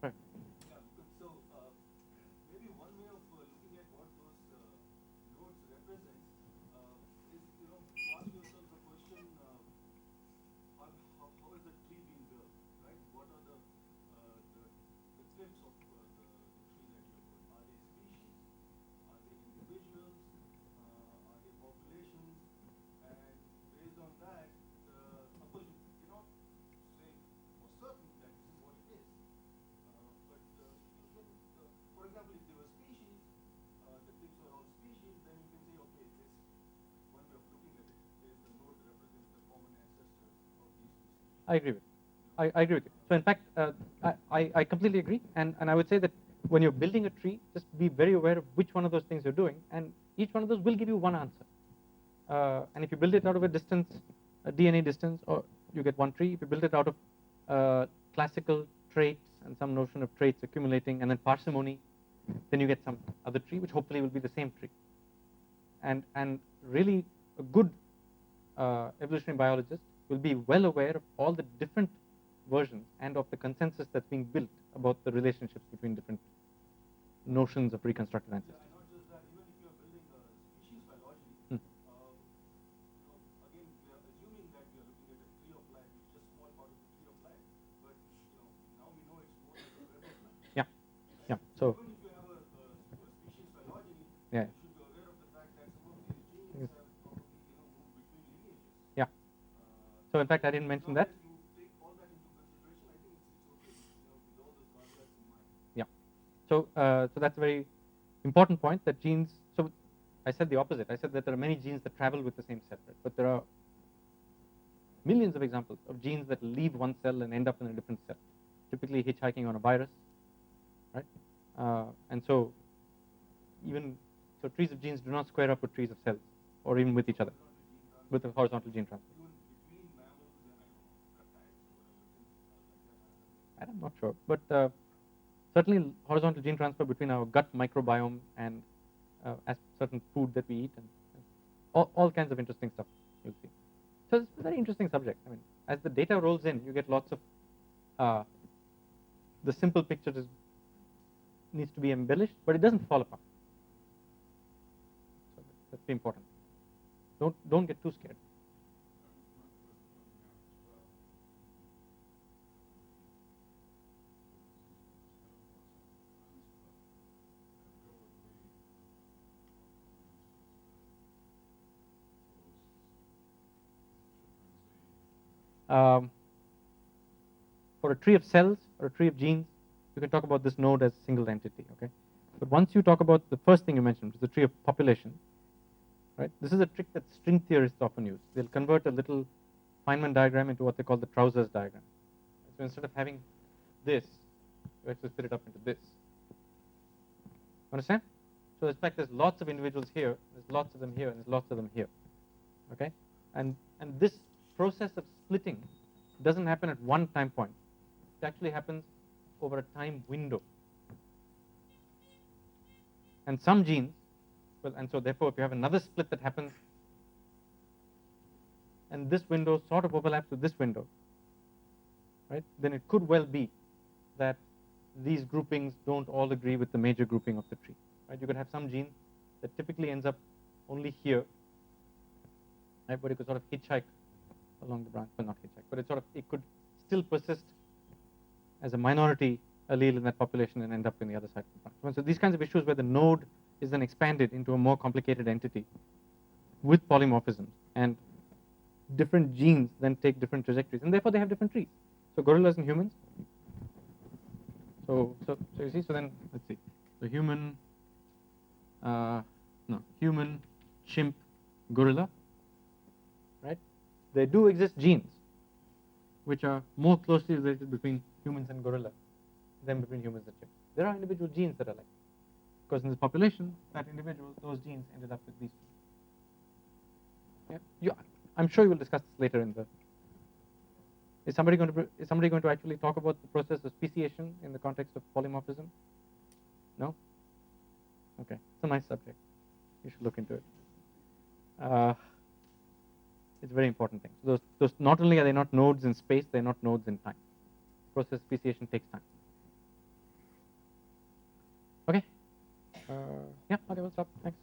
Right. Yeah, so maybe one way of looking at what those nodes represent is, to ask yourself the question, how is the tree being built, right? What are the cliffs of the tree that you're building? Are they species? Are they individuals? Are they populations? And based on that, of course you cannot say for certain that this is what it is. But you can, for example, if they were species, the cliffs are all species, then you can say, okay, this one way of looking at it is the node represents the common ancestor of these two species. I agree with you. I agree with you. So in fact, I completely agree, and I would say that when you're building a tree, just be very aware of which one of those things you're doing, and each one of those will give you one answer. And if you build it out of a distance, a DNA distance, or you get one tree. If you build it out of classical traits and some notion of traits accumulating, and then parsimony, then you get some other tree, which hopefully will be the same tree. And really, a good evolutionary biologist will be well aware of all the different versions and of the consensus that's being built about the relationships between different notions of reconstructed ancestry. Yeah, and not just that, even if you are building a species phylogeny, Hmm. Again, we are assuming that we are looking at a tree of life, which is just a small part of the tree of life, but now we know it's more like a web of life. Yeah, yeah. So Even if you have a species phylogeny, yeah, you should be aware of the fact that some of these genes have probably moved between lineages. yeah. So in fact, I didn't mention that. If you take all that into consideration, I think it's okay. With all those concepts in mind. Yeah. So that's a very important point, that genes. So I said the opposite. I said that there are many genes that travel with the same cell, right? But there are millions of examples of genes that leave one cell and end up in a different cell, typically hitchhiking on a virus, right? And so trees of genes do not square up with trees of cells, or even with each other, with a horizontal gene transfer. Even between mammals and reptiles or whatever, things like that. I'm not sure, but certainly horizontal gene transfer between our gut microbiome and as certain food that we eat, and all kinds of interesting stuff you'll see. So it's a very interesting subject. I mean, as the data rolls in, you get lots of the simple picture needs to be embellished, but it doesn't fall apart. So that's the important. Don't get too scared. For a tree of cells or a tree of genes, you can talk about this node as a single entity, okay? But once you talk about the first thing you mentioned, which is the tree of population, right? This is a trick that string theorists often use. They'll convert a little Feynman diagram into what they call the trousers diagram. So instead of having this, you actually split it up into this. Understand? So in fact, there's lots of individuals here, there's lots of them here, and there's lots of them here. Okay? And this process of splitting doesn't happen at one time point. It actually happens over a time window. And some genes, well, and so therefore if you have another split that happens, and this window sort of overlaps with this window, right? Then it could well be that these groupings don't all agree with the major grouping of the tree. Right? You could have some gene that typically ends up only here, right? But it could sort of hitchhike along the branch, well, not hitchhike, but it could still persist as a minority allele in that population and end up in the other side of the branch. So these kinds of issues where the node is then expanded into a more complicated entity with polymorphisms, and different genes then take different trajectories, and therefore they have different trees. So gorillas and humans. So you see. So then let's see. So human, chimp, gorilla. Right? There do exist genes which are more closely related between humans and gorilla than between humans and chimps. There are individual genes that are like, because in this population, those genes ended up with these two. Yeah, I'm sure you will discuss this later in the. Is somebody going to actually talk about the process of speciation in the context of polymorphism? No? Okay, it's a nice subject. You should look into it. It's a very important thing. So those not only are they not nodes in space, they're not nodes in time. Process of speciation takes time. Okay. Yeah, okay, we'll stop. Thanks.